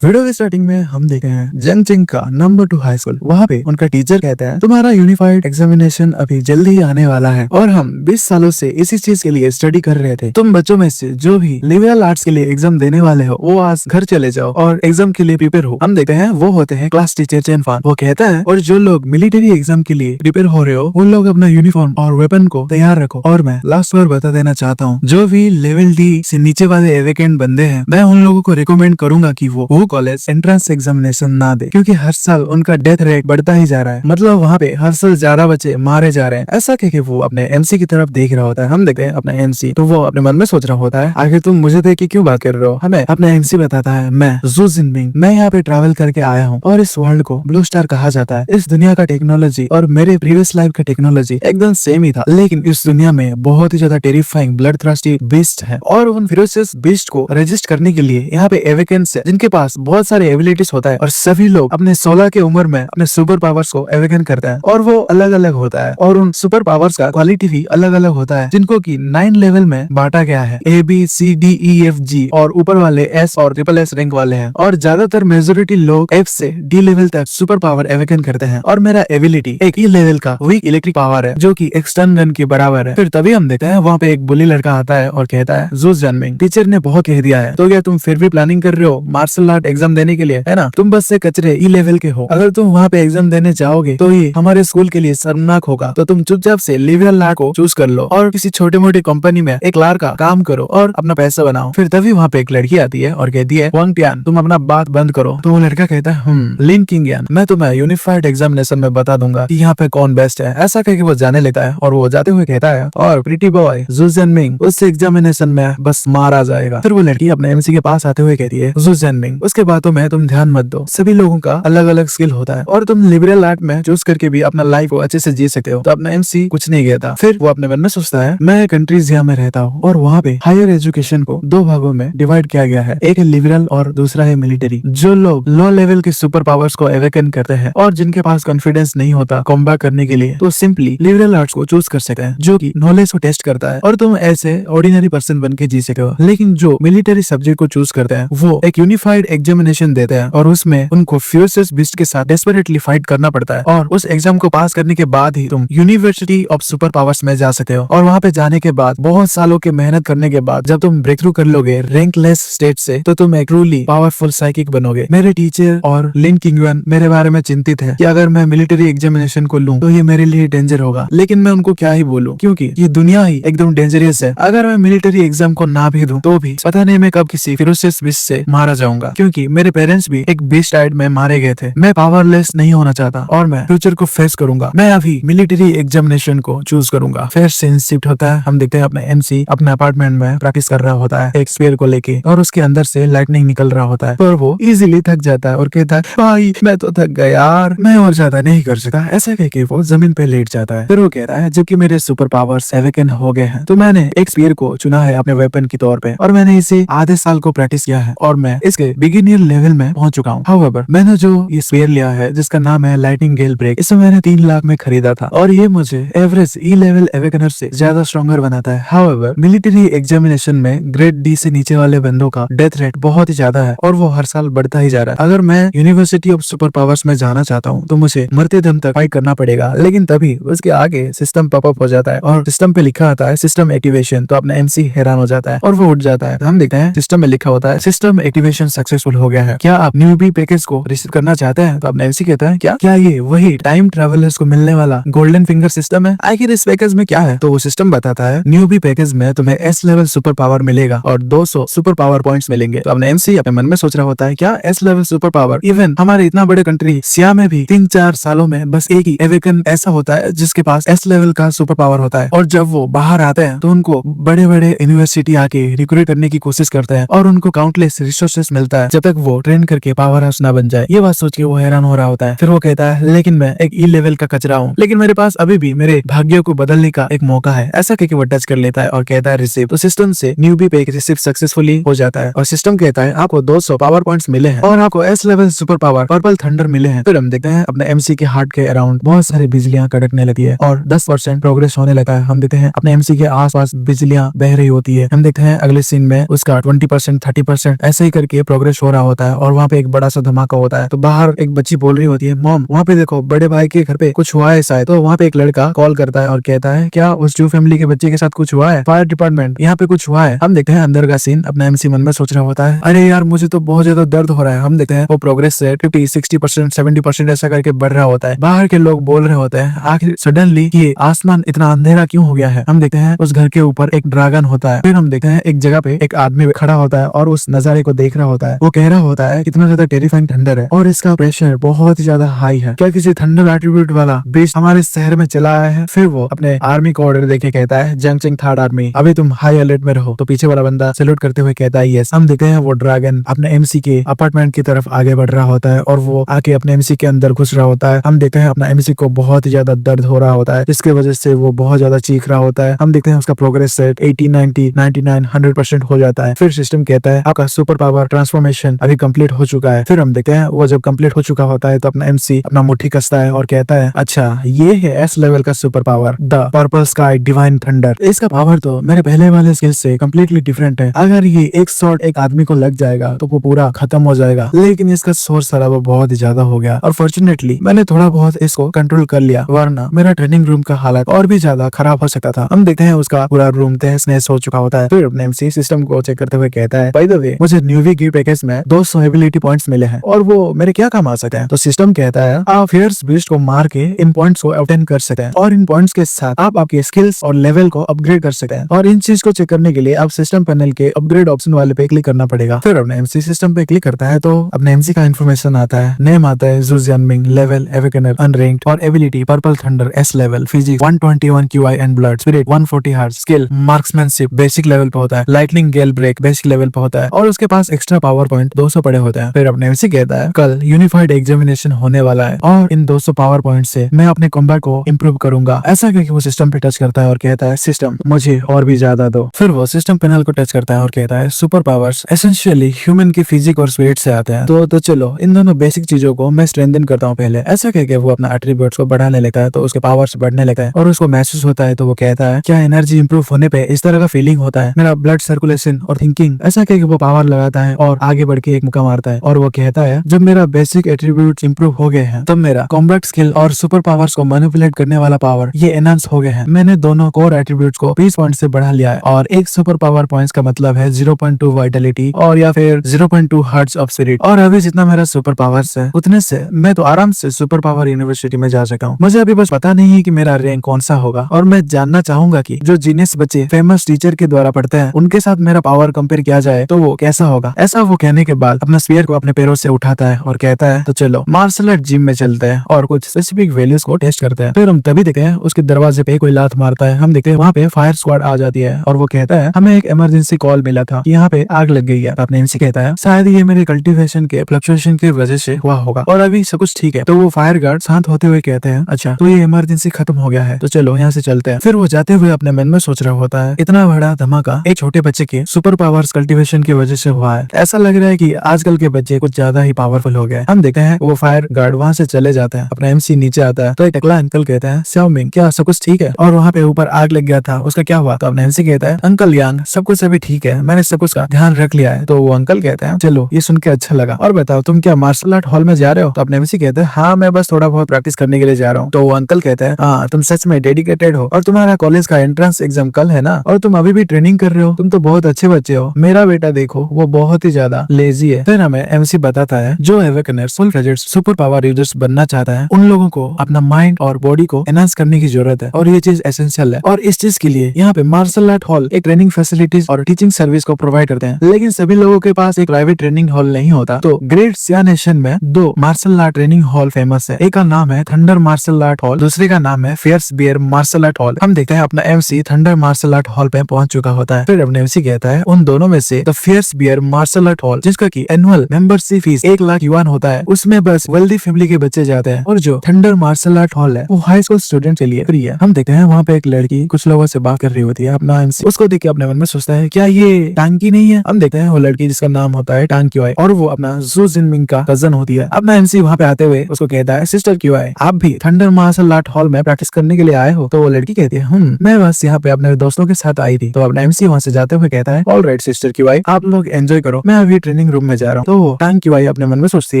Video के starting में हम देखे हैं जंग चिंग का नंबर 2 हाई स्कूल। वहाँ पे उनका टीचर कहता है तुम्हारा यूनिफाइड एग्जामिनेशन अभी जल्दी ही आने वाला है और हम 20 सालों से इसी चीज के लिए स्टडी कर रहे थे। तुम बच्चों में से जो भी लिबरल आर्ट्स के लिए एग्जाम देने वाले हो वो आज घर चले जाओ और एग्जाम के लिए प्रिपेयर हो। हम देखते हैं वो होते हैं क्लास टीचर चेन फान। वो कहता है और जो लोग मिलिट्री एग्जाम के लिए प्रिपेयर हो रहे हो उन लोग अपना यूनिफॉर्म और वेपन को तैयार रखो। और मैं लास्ट बार बता देना चाहता हूँ जो भी लेवल डी से नीचे वाले एवेकेंट बंदे हैं मैं उन लोगों को रिकमेंड करूंगा कि वो कॉलेज एंट्रेंस एग्जामिनेशन ना दे, क्योंकि हर साल उनका डेथ रेट बढ़ता ही जा रहा है। मतलब वहाँ पे हर साल 11 बच्चे मारे जा रहे हैं। ऐसा कह के वो अपने एमसी की तरफ देख रहा होता है। हम देखते हैं अपना एमसी, तो वो अपने मन में सोच रहा होता है आखिर तुम मुझे देख के क्यों बात कर रहे हो। हमें अपना एमसी बताता है मैं जू जिनपिंग, मैं यहाँ पे ट्रैवल करके आया हूँ और इस वर्ल्ड को ब्लू स्टार कहा जाता है। इस दुनिया का टेक्नोलॉजी और मेरे प्रीवियस लाइफ का टेक्नोलॉजी एकदम सेम ही था, लेकिन इस दुनिया में बहुत ही ज्यादा टेरिफाइंग ब्लड थ्रस्टी बीस्ट है और उन फिरोसियस बीस्ट को रजिस्ट करने के लिए यहाँ पे एवेकेंस है जिनके पास बहुत सारे एबिलिटीज होता है और सभी लोग अपने 16 की उम्र में अपने सुपर पावर्स को एवेकन करते हैं और वो अलग अलग होता है और उन सुपर पावर्स का क्वालिटी भी अलग अलग होता है जिनको की 9 लेवल में बांटा गया है। ABCDEFG और ऊपर वाले S और SSS रैंक वाले हैं और ज्यादातर मेजोरिटी लोग F से D लेवल तक सुपर पावर एवेकन करते हैं और मेरा एबिलिटी एक E लेवल का वीक इलेक्ट्रिक पावर है जो की एक्सटर्न गन के बराबर है। फिर तभी हम देखते हैं वहाँ पे एक बुली लड़का आता है और कहता है जूस जानमिंग, टीचर ने बहुत कह दिया है तो क्या तुम फिर भी प्लानिंग कर रहे हो मार्शल आर्ट एग्जाम देने के लिए, है ना? तुम बस से कचरे ई लेवल के हो। अगर तुम वहाँ पे एग्जाम देने जाओगे तो ये हमारे स्कूल के लिए शर्मनाक होगा। तो तुम चुपचाप से लिबरल आर्ट को चूज कर लो और किसी छोटे मोटी कंपनी में एक क्लार्क का काम करो और अपना पैसा बनाओ। फिर तभी वहाँ पे एक लड़की आती है और कहती है वांग टियान तुम अपना बात बंद करो। तो वो लड़का कहता है लिन किंगियन, मैं तुम्हें यूनिफाइड एग्जामिनेशन में बता दूंगा कि यहाँ पे कौन बेस्ट है। ऐसा कह के वो जाने लेता है और वो जाते हुए कहता है और प्रीटी बॉय जू जिनमिंग उस एग्जामिनेशन में बस मारा जाएगा। फिर वो लड़की अपने एमसी के पास आते हुए कहती है जू जिनमिंग उसके बातों में तुम ध्यान मत दो, सभी लोगों का अलग अलग स्किल होता है और तुम लिबरल आर्ट में चूज करके भी अपना लाइफ को अच्छे से जी सकते हो। तो अपना एमसी कुछ नहीं कहता। फिर वो अपने मन में सोचता है मैं कंट्रीजिया में रहता हूँ और वहाँ पे हायर एजुकेशन को 2 भागों में डिवाइड किया गया है, एक है लिबरल और दूसरा है मिलिट्री। जो लोग लो लेवल के सुपर पावर्स को एवेकन करते हैं और जिनके पास कॉन्फिडेंस नहीं होता कॉम्बैट करने के लिए तो सिंपली लिबरल आर्ट्स को चूज कर सकते हैं जो की नॉलेज को टेस्ट करता है और तुम ऐसे ऑर्डिनरी पर्सन बन के जी सकते हो। लेकिन जो मिलिट्री सब्जेक्ट को चूज करते हैं वो एक यूनिफाइड एग्जामिनेशन देते हैं और उसमें उनको फ्यूरियस बीस्ट के साथ डेस्परेटली फाइट करना पड़ता है और उस एग्जाम को पास करने के बाद ही तुम यूनिवर्सिटी ऑफ सुपर पावर्स में जा सकते हो। और वहाँ पे जाने के बाद बहुत सालों के मेहनत करने के बाद जब तुम ब्रेक थ्रू कर लोगे रैंकलेस स्टेट से तो तुम एक ट्रूली पावरफुल साइकिक बनोगे। मेरे टीचर और लिन किंगवन मेरे बारे में चिंतित है कि अगर मैं मिलिट्री एग्जामिनेशन को लूं तो ये मेरे लिए डेंजर होगा, लेकिन मैं उनको क्या ही बोलूं क्योंकि ये दुनिया ही एकदम डेंजरस है। अगर मैं मिलिट्री एग्जाम को ना भी दूं तो भी पता नहीं मैं कब किसी फिरोसियस बीस्ट से मारा जाऊंगा, क्योंकि मेरे पेरेंट्स भी एक बीस्ट डाइट में मारे गए थे। मैं पावरलेस नहीं होना चाहता और मैं फ्यूचर को फेस करूंगा। मैं अभी मिलिट्री एग्जामिनेशन को चूज करूंगा। फिर सीन शिफ्ट होता है। हम देखते हैं अपने एमसी अपने अपार्टमेंट में प्रैक्टिस कर रहा होता है एक स्फीयर को लेके और उसके अंदर से लाइटनिंग निकल रहा होता है पर वो इजीली थक जाता है और कहता है भाई मैं तो थक गया यार, मैं और ज्यादा नहीं कर सकता। ऐसा कह के वो जमीन पे लेट जाता है। फिर वो कहता है जबकि मेरे सुपर पावर्स एवेकन हो गए हैं तो मैंने एक स्फीयर को चुना है अपने वेपन के तौर पे और मैंने इसे आधे साल को प्रैक्टिस किया है और मैं इसके बिगिनियर लेवल में पहुंच चुका हूँ। हाउएवर मैंने जो ये स्फीयर लिया है जिसका नाम है लाइटिंग गेल ब्रेक, इसे मैंने 3 लाख में खरीदा था और ये मुझे एवरेज ई लेवल एवेकनर से ज्यादा स्ट्रॉन्गर बनाता है। हाउएवर मिलिट्री एग्जामिनेशन में ग्रेड डी से नीचे वाले बंदों का डेथ रेट बहुत ही ज्यादा है और वो हर साल बढ़ता ही जा रहा है। अगर मैं यूनिवर्सिटी ऑफ सुपर पावर्स में जाना चाहता हूँ तो मुझे मरते दम तक फाइट करना पड़ेगा, लेकिन तभी उसके आगे सिस्टम पॉपअप हो जाता है और सिस्टम पे लिखा आता है सिस्टम एक्टिवेशन। तो अपना एमसी हैरान हो जाता है और वो उठ जाता है। तो हम देखते हैं सिस्टम में लिखा होता है सिस्टम एक्टिवेशन सक्सेसफुल हो गया है, क्या आप न्यूबी पैकेज को रिसीव करना चाहते हैं? तो अपना एमसी कहता है क्या ये वही टाइम ट्रेवलर्स को मिलने वाला गोल्डन फिंगर सिस्टम है? आखिर इस पैकेज में क्या है? तो वो सिस्टम बताता है न्यूबी पैकेज में तुम्हें एस लेवल सुपर पावर मिलेगा और 200 सुपर पावर पॉइंट्स मिलेंगे। तो अपना एमसी अपने मन में सोच रहा होता है क्या S level super power, even हमारे इतना बड़े कंट्री सिया में भी 3-4 सालों में बस एक ही एवेकन ऐसा होता है जिसके पास एस लेवल का सुपर पावर होता है और जब वो बाहर आते हैं तो उनको बड़े बड़े यूनिवर्सिटी आके रिक्रूट करने की कोशिश करते हैं और उनको काउंटलेस रिसोर्सेस मिलता है जब तक वो ट्रेन करके पावर हाउस ना बन जाए। ये बात सोच के वो हैरान हो रहा होता है। फिर वो कहता है लेकिन मैं एक ई लेवल का कचरा हूँ, लेकिन मेरे पास अभी भी मेरे भाग्य को बदलने का एक मौका है। ऐसा कहके वो टच कर लेता है और कहता है रिसीव। तो सिस्टम से न्यूबी पैकेज रिसीव सक्सेसफुली हो जाता है और सिस्टम कहता है आपको 200 पावर पॉइंट्स मिले हैं और आपको S level super power purple thunder मिले हैं। फिर हम देखते हैं अपने एमसी के हार्ट के अराउंड बहुत सारी बिजलियां कड़कने लगती है और 10% प्रोग्रेस होने लगा है। हम देखते हैं अपने एमसी के आसपास बिजलियां बह रही होती है। हम देखते हैं अगले सीन में उसका 20%, 30% ऐसे ही करके प्रोग्रेस हो हो रहा होता है और वहाँ पे एक बड़ा सा धमाका होता है। तो बाहर एक बच्ची बोल रही होती है, मॉम वहाँ पे देखो बड़े भाई के घर पे कुछ हुआ है शायद। तो वहाँ पे एक लड़का कॉल करता है और कहता है, क्या उस जू फैमिली के बच्चे के साथ कुछ हुआ है? फायर डिपार्टमेंट यहाँ पे कुछ हुआ है। हम देखते हैं अंदर का सीन। अपना एमसी मन में सोच रहा होता है, अरे यार मुझे तो बहुत ज्यादा दर्द हो रहा है। हम देखते हैं वो प्रोग्रेस से 50, 60%, 70% ऐसा करके बढ़ रहा होता है। बाहर के लोग बोल रहे होते हैं, आखिर सडनली ये आसमान इतना अंधेरा क्यों हो गया है? हम देखते हैं उस घर के ऊपर एक ड्रैगन होता है। फिर हम देखते हैं एक जगह पे एक आदमी खड़ा होता है और उस नजारे को देख रहा होता है। वो कह रहा होता है, कितना ज्यादा टेरिफाइंग थंडर है और इसका प्रेशर बहुत ही ज्यादा हाई है। क्या किसी थंडर एट्रीब्यूट वाला बीस्ट हमारे शहर में चला आया है? फिर वो अपने आर्मी को ऑर्डर देके कहता है, जंगचिंग थर्ड आर्मी अभी तुम हाई अलर्ट में रहो। तो पीछे वाला बंदा सैल्यूट करते हुए कहता है, यस। हम देखते हैं वो ड्रैगन अपने एमसी के अपार्टमेंट की तरफ आगे बढ़ रहा होता है और वो आके अपने एमसी के अंदर घुस रहा होता है। हम देखते हैं अपना एमसी को बहुत ही ज्यादा दर्द हो रहा होता है, जिसकी वजह से वो बहुत ज्यादा चीख रहा होता है। हम देखते हैं उसका प्रोग्रेस सेट 80, 90, 99, 100% हो जाता है। फिर सिस्टम कहता है, आपका सुपर पावर ट्रांसफॉर्मेशन अभी कंप्लीट हो चुका है। फिर हम देखते हैं वो जब कंप्लीट हो चुका होता है तो अपना एमसी अपना मुट्ठी कसता है और कहता है, अच्छा ये है एस लेवल का super power, the purple sky divine thunder. इसका पावर तो मेरे पहले वाले स्किल से कम्प्लीटली डिफरेंट है। अगर ये एक शॉट एक आदमी को लग जाएगा तो वो पूरा खत्म हो जाएगा, लेकिन इसका सोर्स शराबा बहुत ही ज्यादा हो गया और फॉर्चुनेटली मैंने थोड़ा बहुत इसको कंट्रोल कर लिया, वरना मेरा ट्रेनिंग रूम का हालत और भी ज्यादा खराब हो सकता था। हम देखते हैं उसका पूरा रूम तहस नहस हो चुका होता है। फिर अपने एमसी सिस्टम को चेक करते हुए कहता है, बाय द वे मुझे न्यूवी गिव पैकेज में 200 एबिलिटी पॉइंट्स मिले हैं और वो मेरे क्या काम आ सकते हैं? तो सिस्टम कहता है, आप फियर्स बीस्ट को मार के इन पॉइंट्स को ऑब्टेन कर सकते हैं और इन पॉइंट्स के साथ आप आपके स्किल्स और लेवल को अपग्रेड कर सकते हैं। और इन चीज को चेक करने के लिए आप सिस्टम पैनल के अपग्रेड ऑप्शन वाले पे क्लिक करना पड़ेगा। फिर अपने एमसी सिस्टम पे क्लिक करता है तो अपने एमसी का इन्फॉर्मेशन आता है, नेम आता है जू जियानमिंग, लेवल एवेकनर अनरैंक्ड और ability purple thunder S level, physics 121 QI and blood spirit 140 heart, skill marksmanship basic level पे होता है, लाइटनिंग गेल ब्रेक बेसिक लेवल पे होता है और उसके पास एक्स्ट्रा पावर पॉइंट 200 पड़े होते हैं। फिर अपने एमसी कहता है, कल यूनिफाइड एग्जामिनेशन होने वाला है और इन 200 पावर पॉइंट से मैं अपने कॉम्बैट को इम्प्रूव करूंगा। ऐसा करके वो सिस्टम पे टच करता है और कहता है, सिस्टम मुझे और भी ज्यादा दो। फिर वो सिस्टम पैनल को टच करता है और कहता है, सुपर पावर्स एसेंशियली ह्यूमन की फिजिक और स्पिरिट से आते हैं, तो चलो इन दोनों बेसिक चीजों को मैं स्ट्रेंथन करता हूँ पहले। ऐसा करके वो अपना एट्रीब्यूट्स को बढ़ाने लगता है तो उसके पावर्स बढ़ने लगता है और उसको महसूस होता है। तो वो कहता है, क्या एनर्जी इंप्रूव होने पे इस तरह का फीलिंग होता है, मेरा ब्लड सर्कुलेशन और थिंकिंग। ऐसा करके वो पावर लगाता है और आगे बढ़ के एक मुक्का मारता है और वो कहता है, जब मेरा बेसिक एट्रीब्यूट्स इंप्रूव हो गए हैं तब मेरा कॉम्बैट स्किल और सुपर पावर्स को मैनिपुलेट करने वाला पावर ये एनहांस हो गए हैं। मैंने दोनों कोर एट्रीब्यूट्स को 20 पॉइंट से बढ़ा लिया है और एक सुपर पावर पॉइंट्स का मतलब है 0.2 वाइटलिटी और या फिर 0.2 हर्ट्ज ऑफ स्पिरिट। और अभी जितना मेरा सुपर पावर्स है उतने से मैं तो आराम से सुपर पावर यूनिवर्सिटी में जा सका हूँ। मुझे अभी बस पता नहीं है कि मेरा रैंक कौन सा होगा और मैं जानना चाहूंगा कि जो जीनियस बच्चे फेमस टीचर के द्वारा पढ़ते हैं उनके साथ मेरा पावर कंपेयर किया जाए तो वो कैसा होगा। ऐसा वो कहने के बाद अपना स्पीयर को अपने पैरों से उठाता है और कहता है, तो चलो मार्शल आर्ट जिम में चलते हैं और कुछ स्पेसिफिक वैल्यूज को टेस्ट करते हैं। फिर हम तभी देखते हैं उसके दरवाजे पे कोई लात मारता है। हम देखते हैं वहाँ पे फायर स्क्वाड आ जाती है और वो कहता है, हमें एक इमरजेंसी कॉल मिला था कि यहाँ पे आग लग गई है। अपने एमसी कहता है, शायद ये मेरे कल्टीवेशन के फ्लक्चुएशन की वजह से हुआ होगा और अभी सब कुछ ठीक है। तो वो फायर गार्ड शांत होते हुए कहते हैं, अच्छा तो ये इमरजेंसी खत्म हो गया है, तो चलो यहाँ से चलते हैं। फिर वो जाते हुए अपने मन में सोच रहा होता है, इतना बड़ा धमाका एक छोटे बच्चे के सुपर पावर्स कल्टीवेशन की वजह से हुआ है। ऐसा लग रहा है कि आजकल के बच्चे कुछ ज्यादा ही पावरफुल हो गए। हम देखते हैं वो फायर गार्ड वहाँ से चले जाते हैं। अपना एमसी नीचे आता है तो एक टकला अंकल कहता है, शाओमिंग क्या सब कुछ ठीक है? और वहाँ पे ऊपर आग लग गया था, उसका क्या हुआ? तो अपना एमसी कहता है, अंकल यांग सब कुछ अभी ठीक है, मैंने सब कुछ का ध्यान रख लिया है। तो वो अंकल कहते हैं, चलो ये सुन के अच्छा लगा, और बताओ तुम क्या मार्शल आर्ट हॉल में जा रहे हो? तो अपने एमसी कहते हैं, हाँ मैं बस थोड़ा बहुत प्रैक्टिस करने के लिए जा रहा हूँ। तो वो अंकल कहते हैं, हाँ तुम सच में डेडिकेटेड हो और तुम्हारा कॉलेज का एंट्रेंस एग्जाम कल है ना, और तुम अभी भी ट्रेनिंग कर रहे हो, तुम तो बहुत अच्छे बच्चे हो। मेरा बेटा देखो वो बहुत ही ज्यादा लेजी है। फिर हमें एमसी बताता है, जो awakeners full fledged super power users बनना चाहता है उन लोगों को अपना माइंड और बॉडी को एनहांस करने की जरूरत है और ये चीज एसेंशियल है। और इस चीज के लिए यहाँ पे मार्शल आर्ट हॉल एक ट्रेनिंग फैसिलिटीज और टीचिंग सर्विस को प्रोवाइड करते हैं, लेकिन सभी लोगों के पास एक प्राइवेट ट्रेनिंग हॉल नहीं होता। तो ग्रेट सिया नेशन में 2 martial art training hall famous है। एक का नाम है थंडर मार्शल आर्ट हॉल, दूसरे का नाम है fierce bear martial art hall. हम देखते हैं अपना MC thunder martial art hall पे पहुंच चुका होता है। फिर अपने एमसी कहता है, उन दोनों में से the fierce bear martial art hall, जिसका की annual membership fees 1 lakh yuan होता है, उसमें बस वेल्दी फैमिली के बच्चे जाते हैं, और जो थंडर मार्शल आर्ट हॉल है वो हाई स्कूल स्टूडेंट के लिए फ्री है। हम देखते हैं वहाँ पे एक लड़की कुछ लोगों से बात कर रही होती है। अपना एमसी उसको देख के अपने मन में सोचता है, क्या ये टांकी नहीं है? हम देखते हैं वो लड़की जिसका नाम होता है टांग क्यूआई और वो अपना जू जिनमिंग का कजन होती है। अपना एमसी वहाँ पे आते हुए उसको कहता है, सिस्टर क्यूआई आप भी थंडर मार्शल आर्ट हॉल में प्रैक्टिस करने के लिए आए हो? तो वो लड़की कहती है, मैं बस यहाँ पे अपने दोस्तों के साथ आई थी। तो अपना एमसी वहाँ से जाते हुए कहता है, ऑलराइट सिस्टर क्यूआई आप लोग एंजॉय करो, मैं अभी ट्रेनिंग ट्रेनिंग रूम में जा रहा हूँ। तो टांग की वाई अपने मन में सोचती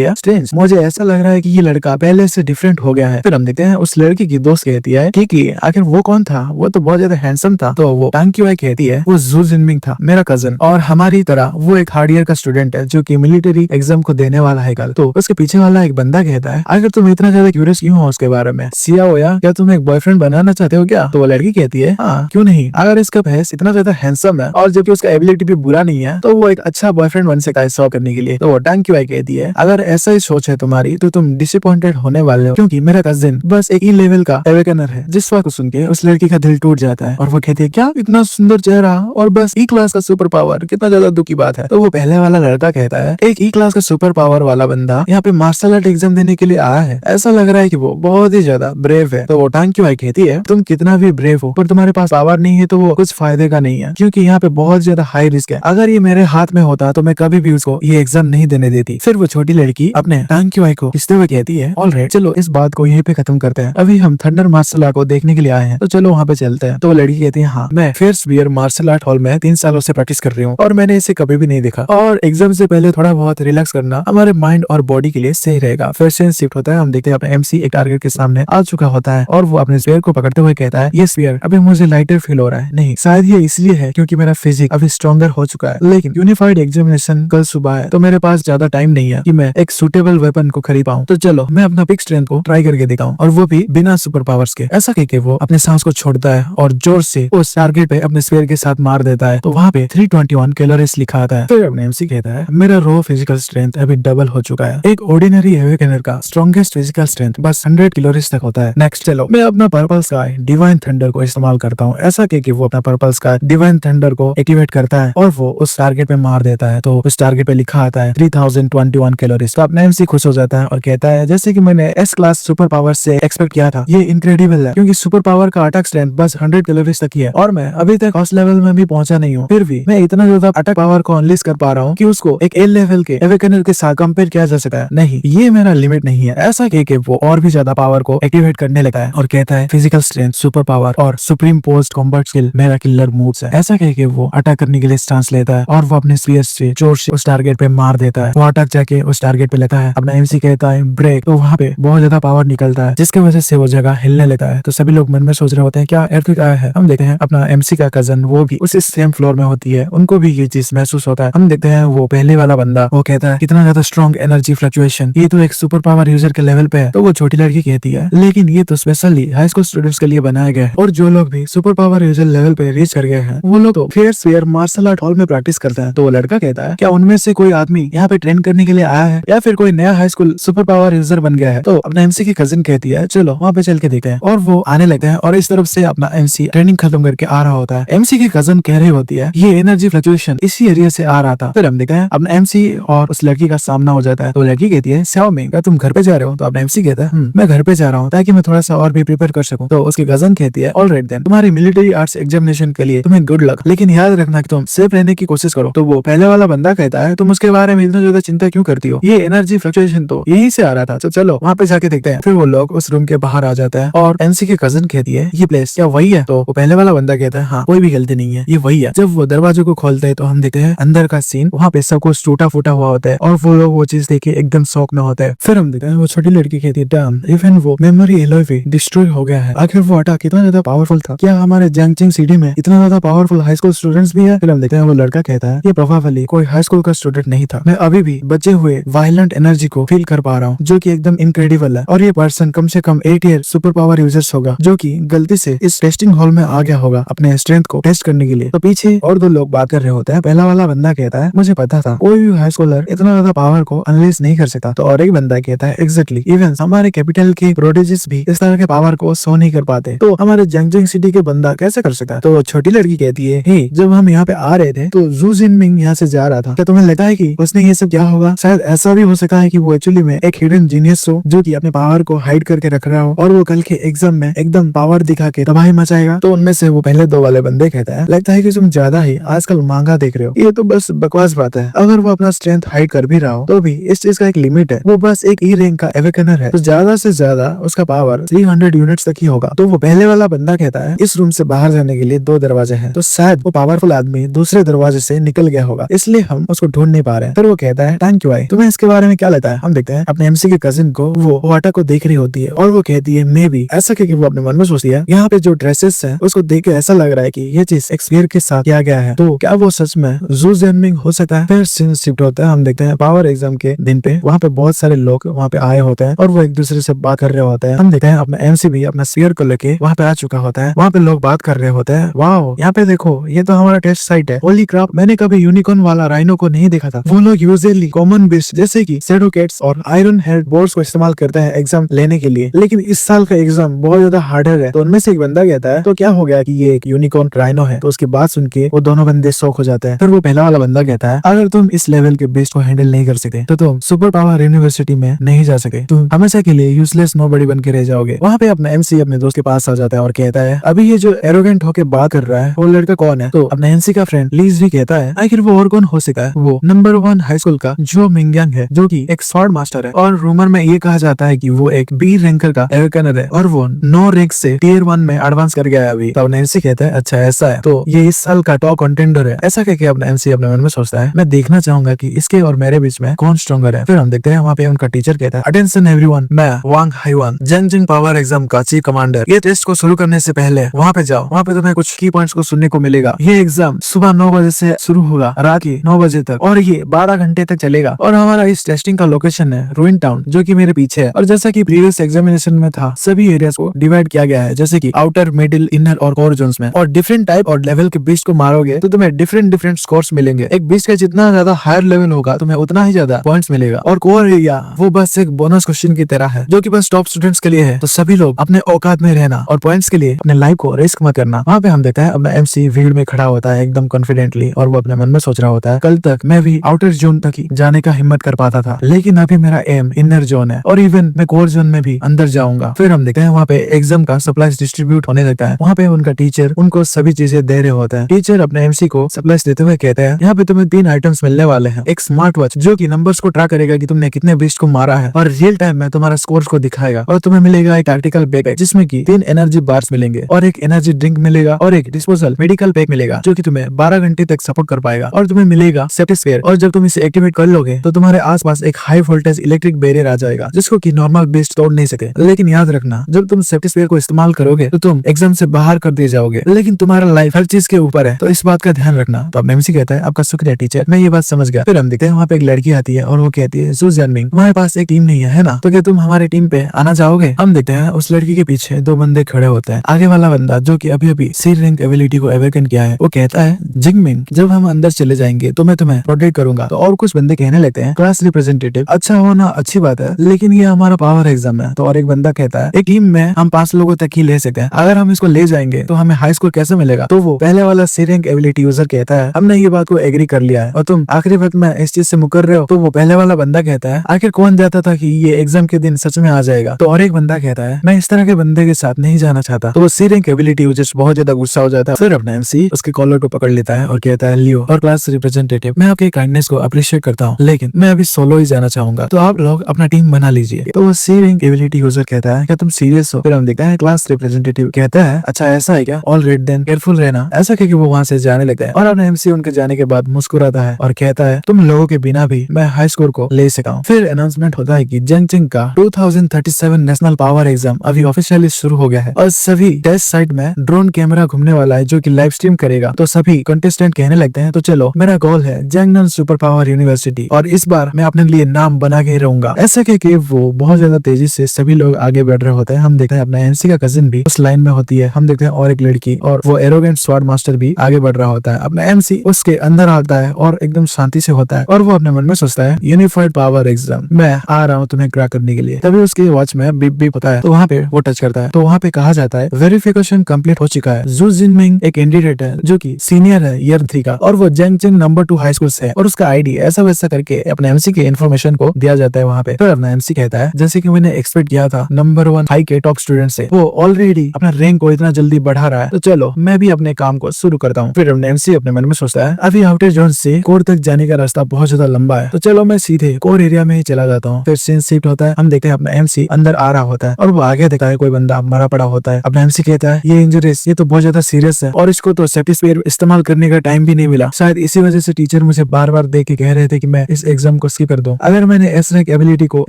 है, स्ट्रेंज, मुझे ऐसा लग रहा है कि ये लड़का पहले से डिफरेंट हो गया है। फिर हम देखते हैं उस लड़की की दोस्त कहती है कि आखिर वो कौन था, वो तो बहुत ज्यादा हैंडसम था। तो वो टांग की वाई कहती है वो जू जिनमिंग था, मेरा कजन, और हमारी तरह वो एक हार्ड ईयर का स्टूडेंट है जो कि मिलिट्री एग्जाम को देने वाला है कल। तो उसके पीछे वाला एक बंदा कहता है अगर तुम इतना ज्यादा क्यूरियस क्यों हो उसके बारे में, सिया हो या क्या तुम एक बॉयफ्रेंड बनाना चाहते हो क्या? तो वो लड़की कहती है हाँ क्यों नहीं, अगर इसका फेस इतना ज्यादा हैंडसम है और जबकि उसका एबिलिटी भी बुरा नहीं है तो वो एक अच्छा बॉयफ्रेंड बन सकता है शो करने के लिए। तो वो टांग की वाई कहती है अगर ऐसा ही सोच है तुम्हारी तो तुम डिसअपॉइंटेड होने वाले हो, क्योंकि मेरा कजिन बस एक ही लेवल का एवेकनर है। जिस बात को सुन के उस लड़की का दिल टूट जाता है और वो कहती है क्या इतना सुंदर चेहरा और बस ई क्लास का सुपर पावर, कितना ज्यादा दुख की बात है। तो वो पहले वाला लड़का कहता है एक ई क्लास का सुपर पावर वाला बंदा यहाँ पे मार्शल आर्ट एग्जाम देने के लिए आया है, ऐसा लग रहा है कि वो बहुत ही ज्यादा ब्रेव है। तो वो टांग की वाई कहती है तुम कितना भी ब्रेव हो पर तुम्हारे पास पावर नहीं है तो वो कुछ फायदे का नहीं है, क्योंकि यहाँ पे बहुत ज्यादा हाई रिस्क है। अगर ये मेरे हाथ में होता तो मैं कभी भी उसको ये एग्जाम नहीं देने देती। फिर वो छोटी लड़की अपने टांग की वाई को खींचते हुए कहती है ऑलराइट चलो इस बात को यहीं पे खत्म करते हैं, अभी हम थंडर मार्शल आर्ट को देखने के लिए आए हैं तो चलो वहाँ पे चलते हैं। तो वो लड़की कहती है हाँ मैं fierce bear martial art hall में 3 सालों से प्रैक्टिस कर रही हूँ और मैंने इसे कभी भी नहीं देखा, और एग्जाम से पहले थोड़ा बहुत रिलैक्स करना हमारे माइंड और बॉडी के लिए सही रहेगा। फिर से शिफ्ट होता है, हम देखते हैं अपने एमसी एक टारगेट के सामने आ चुका होता है और वो अपने स्पेयर को पकड़ते हुए कहता है ये स्पेयर अभी मुझे लाइटर फील हो रहा है, नहीं शायद ये इसलिए है क्योंकि मेरा फिजिक अभी स्ट्रॉन्गर हो चुका है, लेकिन यूनिफाइड एग्जामिनेशन कल सुबह है तो मेरे पास ज्यादा टाइम नहीं है कि मैं एक सुटेबल वेपन को खरीद पाऊँ, तो चलो मैं अपना पिक स्ट्रेंथ को ट्राई करके दिखाऊं, और वो भी बिना सुपर पावर्स के। ऐसा कहके वो अपने सांस को छोड़ता है और जोर से उस टारगेट पे अपने स्पेयर के साथ मार देता है। तो वहाँ पे 321 कैलोरीज लिखा आता है। फिर अपने एमसी कहता है मेरा रो फिजिकल स्ट्रेंथ अभी डबल हो चुका है, एक ऑर्डिनरी एवेकनर का स्ट्रॉन्गेस्ट फिजिकल स्ट्रेंथ बस 100 कैलोरीज तक होता है। नेक्स्ट चलो मैं अपना पर्पल स्काई डिवाइन थंडर को इस्तेमाल करता हूँ। ऐसा कहके वो अपना पर्पल स्काई डिवाइन थंडर को एक्टिवेट करता है और वो उस टारगेट पे मार देता है। तो उस टारगेट पे लिखा आता है 3021 कैलोरीज। तो अपना एमसी खुश हो जाता है और कहता है जैसे कि मैंने एस क्लास सुपर पावर से एक्सपेक्ट किया था, ये इनक्रेडिबल है क्योंकि सुपर पावर का अटैक स्ट्रेंथ बस 100 कैलोरीज तक ही है और मैं अभी तक उस लेवल में भी पहुंचा नहीं हूँ, फिर भी मैं इतना ज्यादा अटैक पावर को अनलीज कर पा रहा हूँ कि उसको एक ए लेवल के एवेकनर के साथ कंपेयर किया जा सकता है। नहीं, ये मेरा लिमिट नहीं है। ऐसा कह के वो और भी ज्यादा पावर को एक्टिवेट करने लगा है और कहता है फिजिकल स्ट्रेंथ, सुपर पावर और सुप्रीम पोस्ट कॉम्बैट स्किल मेरा किलर मूव्स है। ऐसा कह के वो अटैक करने के लिए स्टांस लेता है और वो अपने स्पीयर से जोर से उस टारगेट पे मार देता है। वो अटैक जाके उस टारगेट पे लेता है। अपना एमसी कहता है ब्रेक, तो वहाँ पे बहुत ज्यादा पावर निकलता है जिसकी वजह से वो जगह हिलने लगता है। तो सभी लोग मन में सोच रहे होते हैं क्या एर्थक्वेक आया है। हम देखते हैं अपना एमसी का कजन वो भी उसी सेम फ्लोर में होती है, उनको भी ये चीज महसूस होता है। हम देखते हैं वो पहले वाला बंदा वो कहता है कितना ज्यादा स्ट्रॉन्ग एनर्जी फ्लक्चुएशन, ये तो एक सुपर पावर यूजर के लेवल पे है। तो वो छोटी लड़की कहती है लेकिन ये तो स्पेशली हाई स्कूल स्टूडेंट्स के लिए बनाया गया है और जो लोग भी सुपर पावर यूजर लेवल पे रीच कर गए हैं वो लोग तो fierce bear martial art hall में प्रैक्टिस करते हैं। तो वो लड़का कहता है क्या उनमें से कोई आदमी यहाँ पे ट्रेन करने के लिए आया है या फिर कोई नया high school super power user बन गया है। तो अपना एमसी की कजिन कहती है चलो वहाँ पे चल के देखते हैं, और वो आने लगते हैं और इस तरफ से अपना एमसी ट्रेनिंग खत्म करके आ रहा होता है। एमसी की कजिन कह रही होती है ये एनर्जी फ्लक्चुएशन इसी एरिया से आ रहा था। फिर हम देखते हैं अपना एमसी और उस लड़की का सामना हो जाता है। तो लड़की कहती है शाओमिंग क्या तुम घर पे जा रहे हो? तो अपना एमसी कहता है मैं घर पे जा रहा हूँ ताकि मैं थोड़ा सा और भी प्रिपेयर कर सकूं। तो उसकी कजिन कहती है ऑलराइट देन, तुम्हारी मिलिट्री आर्ट्स एग्जामिनेशन के लिए तुम्हें गुड लक, लेकिन याद रखना कि तुम सेफ रहने की कोशिश करो। तो वो पहले वाला बंदा कहता है तुम उसके बारे में इतना ज्यादा चिंता क्यों करती हो, ये एनर्जी फ्लक्चुएशन तो यहीं से आ रहा था, तो चलो वहाँ पे जाके देखते हैं। फिर वो लोग उस रूम के बाहर आ जाता है और एमसी की कजिन कहती है ये प्लेस क्या वही है? तो वो पहले वाला बंदा कहता है हाँ कोई भी गलती नहीं है, ये वही है। जब वो दरवाजे को खोलते हैं तो हम देखते हैं अंदर का सीन, वहाँ पे सब कुछ टूटा फूटा हुआ होता है और वो लोग वो चीज देखे एकदम शौक में होता है। फिर हम देखते हैं वो छोटी लड़की कहती है डैम इवन वो मेमोरी एलॉय भी डिस्ट्रॉय हो गया है, आखिर वो अटैक कितना ज्यादा पावरफुल था, क्या हमारे जंगचिंग सिटी में इतना ज्यादा पावरफुल हाई स्कूल स्टूडेंट्स भी है? फिर हम देखते हैं वो लड़का कहता है ये प्रोबेबली कोई हाई स्कूल का स्टूडेंट नहीं था, मैं अभी भी बचे हुए वायलेंट एनर्जी को फील कर पा रहा हूँ जो कि एकदम इनक्रेडिबल है, और ये पर्सन कम से कम 8 ईयर सुपर पावर यूजर्स होगा जो कि गलती से इस टेस्टिंग हॉल में आ गया होगा अपने स्ट्रेंथ को टेस्ट करने के लिए। तो पीछे और दो लोग बात कर रहे होते हैं। पहला वाला बंदा कहता है मुझे पता था कोई भी हाई स्कूलर इतना ज्यादा पावर को अनलीज नहीं कर सकता। तो और एक बंदा कहता है एग्जैक्टली इवन हमारे कैपिटल के प्रोडिजिस भी इस तरह के पावर को शो नहीं कर पाते, तो हमारे जंगजिंग सिटी के बंदा कैसे कर सकता है? तो छोटी लड़की कहती है हे जब हम यहाँ पे आ रहे थे तो जू जिनमिंग यहाँ से जा रहा था, क्या तुम्हें लगता है कि उसने ये सब क्या होगा? शायद ऐसा भी हो सकता है कि वो एक्चुअली में एक हिडन जीनियस हो जो कि अपने पावर को हाइड करके रख रहा हो और वो कल के एग्जाम में एकदम पावर दिखा के तबाही मचाएगा। तो उनमें से वो पहले दो वाले बंदे कहता है लगता है कि तुम ज्यादा ही आजकल मांगा देख रहे हो, ये तो बस बकवास बात है। अगर वो अपना स्ट्रेंथ हाइड कर भी रहा हो तो भी इस चीज का एक लिमिट है, वो बस एक ई रैंक का एवेकनर है, तो ज्यादा से ज्यादा उसका पावर 300 यूनिट्स तक ही होगा। तो वो पहले वाला बंदा कहता है इस रूम से बाहर जाने के लिए 2 दरवाजे हैं, तो शायद वो पावरफुल आदमी दूसरे दरवाजे से निकल गया होगा, इसलिए हम उसको ढूंढ नहीं पा रहे हैं। फिर वो कहता है थैंक यू भाई, तुम्हें इसके बारे में क्या लगता है। हम देखते हैं अपने एमसी के कजिन को, वो वाटा को देख रही होती है और वो कहती है मे बी, ऐसा कहकर वो अपने मन में सोचती है यहाँ पे जो ड्रेसेस है उसको देख के ऐसा लग रहा है कि ये चीज एक स्पीयर के साथ किया गया है, तो क्या वो सच में जू जेनमिंग हो सकता है। फिर सीन शिफ्ट होता है, हम देखते हैं पावर एग्जाम के दिन पे वहाँ पे बहुत सारे लोग वहाँ पे आए होते हैं और वो एक दूसरे से बात कर रहे होते हैं। हम देखते हैं अपना एमसी भी अपना स्पीयर को लेके वहाँ पे आ चुका होता है। वहाँ पे लोग बात कर रहे होते हैं, वाओ यहाँ पे देखो ये तो हमारा टेस्ट साइट है, होली क्रॉप, मैंने कभी यूनिकॉर्न वाला राइनो को नहीं देखा था। वो लोग यूजुअली कॉमन बिस्ट जैसे कि शैडो कैट्स और आयरन हेड बोर्ड्स को इस्तेमाल करते हैं एग्जाम लेने के लिए, लेकिन इस साल का एग्जाम बहुत ज्यादा हार्डर है। तो उनमें से एक बंदा कहता है तो क्या हो गया कि ये एक यूनिकॉर्न राइनो है। तो उसकी बात सुन के वो दोनों बंदे शॉक हो जाते हैं। फिर वो पहला वाला बंदा कहता है अगर तुम इस लेवल के बेस्ट को हैंडल नहीं कर सकते तो तुम सुपर पावर यूनिवर्सिटी में नहीं जा सके, तुम हमेशा के लिए यूजलेस नोबडी बन के रह जाओगे। वहाँ पे अपना एमसी अपने दोस्त के पास आ जाता है और कहता है अभी ये जो एरोगेंट होके बात कर रहा है वो लड़का कौन है। तो अपना एमसी का फ्रेंड लीज भी कहता है आखिर वो और कौन हो सकता है, वो नंबर 1 हाई स्कूल का जो मिंगयांग है जो कि एक स्वॉर्ड मास्टर है और रूमर में ये कहा जाता है कि वो एक बी रैंकर का एवेकनर है और वो 9 रैंक से टियर 1 में एडवांस कर गया है अभी। तो अपना एमसी कहता है अच्छा ऐसा है, तो ये इस साल का टॉप कंटेंडर है। ऐसा कहके अपना एमसी अपने मन में सोचता है मैं देखना चाहूंगा कि इसके और मेरे बीच में कौन स्ट्रॉन्गर है। फिर हम देखते हैं वहाँ पे उनका टीचर कहता है अटेंशन एवरीवन, मैं वांग हाईवान जेंगजिंग पावर एग्जाम का चीफ कमांडर, ये टेस्ट को शुरू करने से पहले वहाँ पे जाओ, वहाँ पे तुम्हें कुछ की पॉइंट्स को सुनने को मिलेगा। ये एग्जाम सुबह 9 बजे से शुरू होगा रात के 9 बजे तक और ये 12 घंटे तक चलेगा और हमारा इस टेस्टिंग का लोकेशन है रूइन टाउन जो कि मेरे पीछे है। और जैसा कि प्रीवियस एग्जामिनेशन में था सभी एरियाज को डिवाइड किया गया है जैसे कि आउटर, मिडिल, इनर और कोर जोन्स में, और डिफरेंट टाइप और लेवल के बीस्ट को मारोगे तो तुम्हें डिफरेंट स्कोर्स मिलेंगे। एक बीस्ट का जितना ज्यादा हायर लेवल होगा तुम्हें उतना ही ज्यादा पॉइंट्स मिलेगा। और कोर एरिया वो बस एक बोनस क्वेश्चन की तरह है जो कि बस टॉप स्टूडेंट्स के लिए है। तो सभी लोग अपने औकात में रहना और पॉइंट्स के लिए अपने लाइफ को रिस्क मत करना। वहाँ पे हम देखते हैं अपना एमसी भीड़ में खड़ा होता है एकदम कॉन्फिडेंटली और वो अपने मन में सोच रहा होता है कल तक मैं भी आउटर जोन तक ही जाने का हिम्मत कर पाता था, लेकिन अभी मेरा एम इनर जोन है और इवन मैं कोर जोन में भी अंदर जाऊंगा। फिर हम देखते हैं वहाँ पे एग्जाम का सप्लाईज डिस्ट्रीब्यूट होने लगता है। वहाँ पे उनका टीचर उनको सभी चीजें दे रहे होते हैं। टीचर अपने एमसी को सप्लाईज देते हुए कहते हैं यहाँ पे तुम्हें 3 आइटम्स मिलने वाले हैं, एक स्मार्ट वॉच जो कि नंबर्स को ट्रैक करेगा कि तुमने कितने बीस्ट को मारा है और रियल टाइम में तुम्हारा स्कोर्स को दिखाएगा, और तुम्हें मिलेगा एक टैक्टिकल बैकपैक जिसमें की 3 एनर्जी बार्स मिलेंगे और एक एनर्जी ड्रिंक मिलेगा और एक डिस्पोजल मेडिकल पैक मिलेगा जो कि तुम्हें 12 घंटे तक सपोर्ट कर पाएगा, और तुम्हें मिलेगा सेफ्टी स्फीयर, और जब तुम इसे एक्टिवेट कर लोगे तो तुम्हारे आसपास एक हाई वोल्टेज इलेक्ट्रिक बैरियर आ जाएगा जिसको कि नॉर्मल बेस्ट तोड़ नहीं सके। लेकिन याद रखना जब तुम सेफ्टी स्फीयर को इस्तेमाल करोगे तो तुम एग्जाम से बाहर कर दिए जाओगे, लेकिन तुम्हारा लाइफ हर चीज के ऊपर है, तो इस बात का ध्यान रखना। तो अब एमसी कहता है आपका शुक्रिया टीचर, मैं ये बात समझ गया। फिर हम देखते हैं वहाँ पे एक लड़की आती है और वो कहती है जू जेनमिंग तुम्हारे पास एक टीम नहीं है ना, तो क्या तुम हमारे टीम पे आना चाहोगे। हम देखते हैं उस लड़की के पीछे 2 बंदे खड़े होते हैं। आगे वाला बंदा जो कि अभी अभी सी रैंक एबिलिटी को अवेकन किया है वो कहता है जिंगमिंग जब हम अंदर चले जाएंगे तो मैं तुम्हें प्रोटेक्ट करूंगा। तो और कुछ बंदे कहने लगते हैं क्लास रिप्रेजेंटेटिव अच्छा होना अच्छी बात है लेकिन ये हमारा पावर एग्जाम है। तो और एक बंदा कहता है एक टीम में हम 5 लोगों तक ही ले सकते हैं, अगर हम इसको ले जाएंगे तो हमें हाई स्कोर कैसे मिलेगा। तो वो पहले वाला सी रैंक एबिलिटी यूजर कहता है हमने ये बात को एग्री कर लिया है और तुम आखिरी वक्त में इस चीज से मुकर रहे हो। तो वो पहले वाला बंदा कहता है आखिर कौन जाता था कि ये एग्जाम के दिन सच में आ जाएगा। तो और एक बंदा कहता है मैं इस तरह के बंदे के साथ नहीं जाना चाहता। तो वो सी रैंक एबिलिटी यूजर बहुत ज्यादा गुस्सा हो जाता है। फिर अपना एमसी उसके कॉलर को पकड़ लेता है और कहता है लियो और क्लास रिप्रेजेंटेटिव मैं आपके काइंडनेस को अप्रिशिएट करता हूँ लेकिन मैं अभी सोलो ही जाना चाहूंगा, तो आप लोग अपना टीम बना लीजिए। तो वो सी रैंक एबिलिटी यूजर कहता है क्या तुम सीरियस हो। फिर हम देखते हैं क्लास रिप्रेजेंटेटिव कहता है अच्छा ऐसा है क्या, ऑल राइट देन केयरफुल रहना। ऐसा कहकर वो वहाँ से जाने लगता है और अपना एमसी उनके जाने के बाद मुस्कुराता है और कहता है तुम लोगों के बिना भी मैं हाई स्कोर को ले सका हूँ। फिर अनाउंसमेंट होता है कि जेंगजिंग का 2037 नेशनल पावर एग्जाम अभी ऑफिशियली शुरू हो गया है और सभी टेस्ट साइट में ड्रोन कैमरा घूमने वाला है जो कि लाइव स्ट्रीम करेगा। तो सभी कंटेस्टेंट कहने लगते हैं तो चलो मेरा गोल है जैंगनन सुपर पावर यूनिवर्सिटी और इस बार मैं अपने लिए नाम बना के रहूंगा। ऐसे कहके वो बहुत ज्यादा तेजी से सभी लोग आगे बढ़ रहे होते हैं। हम देखते हैं अपना एमसी का कजिन भी उस लाइन में होती है। हम देखते हैं और एक लड़की और वो एरोगेंट स्वॉर्ड मास्टर भी आगे बढ़ रहा होता है। अपना एमसी उसके अंदर आता है और एकदम शांति से होता है और वो अपने मन में सोचता है यूनिफाइड पावर एग्जाम मैं आ रहा हूँ तुम्हें क्रैक करने के लिए। तभी उसकी वॉच में बीप बीप होता है तो वहाँ पे वो टच करता है तो वहाँ पे कहा जाता है वेरिफिकेशन कंप्लीट हो चुका है। जू जिनमिंग एक कैंडिडेट है जो कि सीनियर है ईयर 3 का और वो जेंगजिंग नंबर 2 हाई स्कूल से है और उसका आईडी ऐसा वैसा करके अपने एमसी के इन्फॉर्मेशन को दिया जाता है वहाँ पे। फिर अपना एमसी कहता है जैसे कि मैंने एक्सपेक्ट किया था नंबर 1 हाई के टॉप स्टूडेंट से वो ऑलरेडी अपना रैंक को इतना जल्दी बढ़ा रहा है तो चलो मैं भी अपने काम को शुरू करता हूँ। फिर अपने एमसी अपने मन में सोचता है अभी आउटर जोन से कोर तक जाने का रास्ता बहुत ज्यादा लंबा है तो चलो मैं सीधे कोर एरिया में ही चला जाता हूँ। फिर सीन शिफ्ट होता है। हम देखते हैं अपना एमसी अंदर आ रहा होता है और वो आगे देखता है कोई बंदा मरा पड़ा होता है। अपना एमसी कहता है ये इंजरीज ये तो बहुत ज्यादा सीरियस है और इसको तो सेफ्टी स्पेयर इस्तेमाल करने का टाइम भी नहीं मिला, शायद इसी वजह से टीचर मुझे बार बार देख के कह रहे थे कि मैं इस एग्जाम को स्किप कर दूं। अगर मैंने एस रैंक एबिलिटी को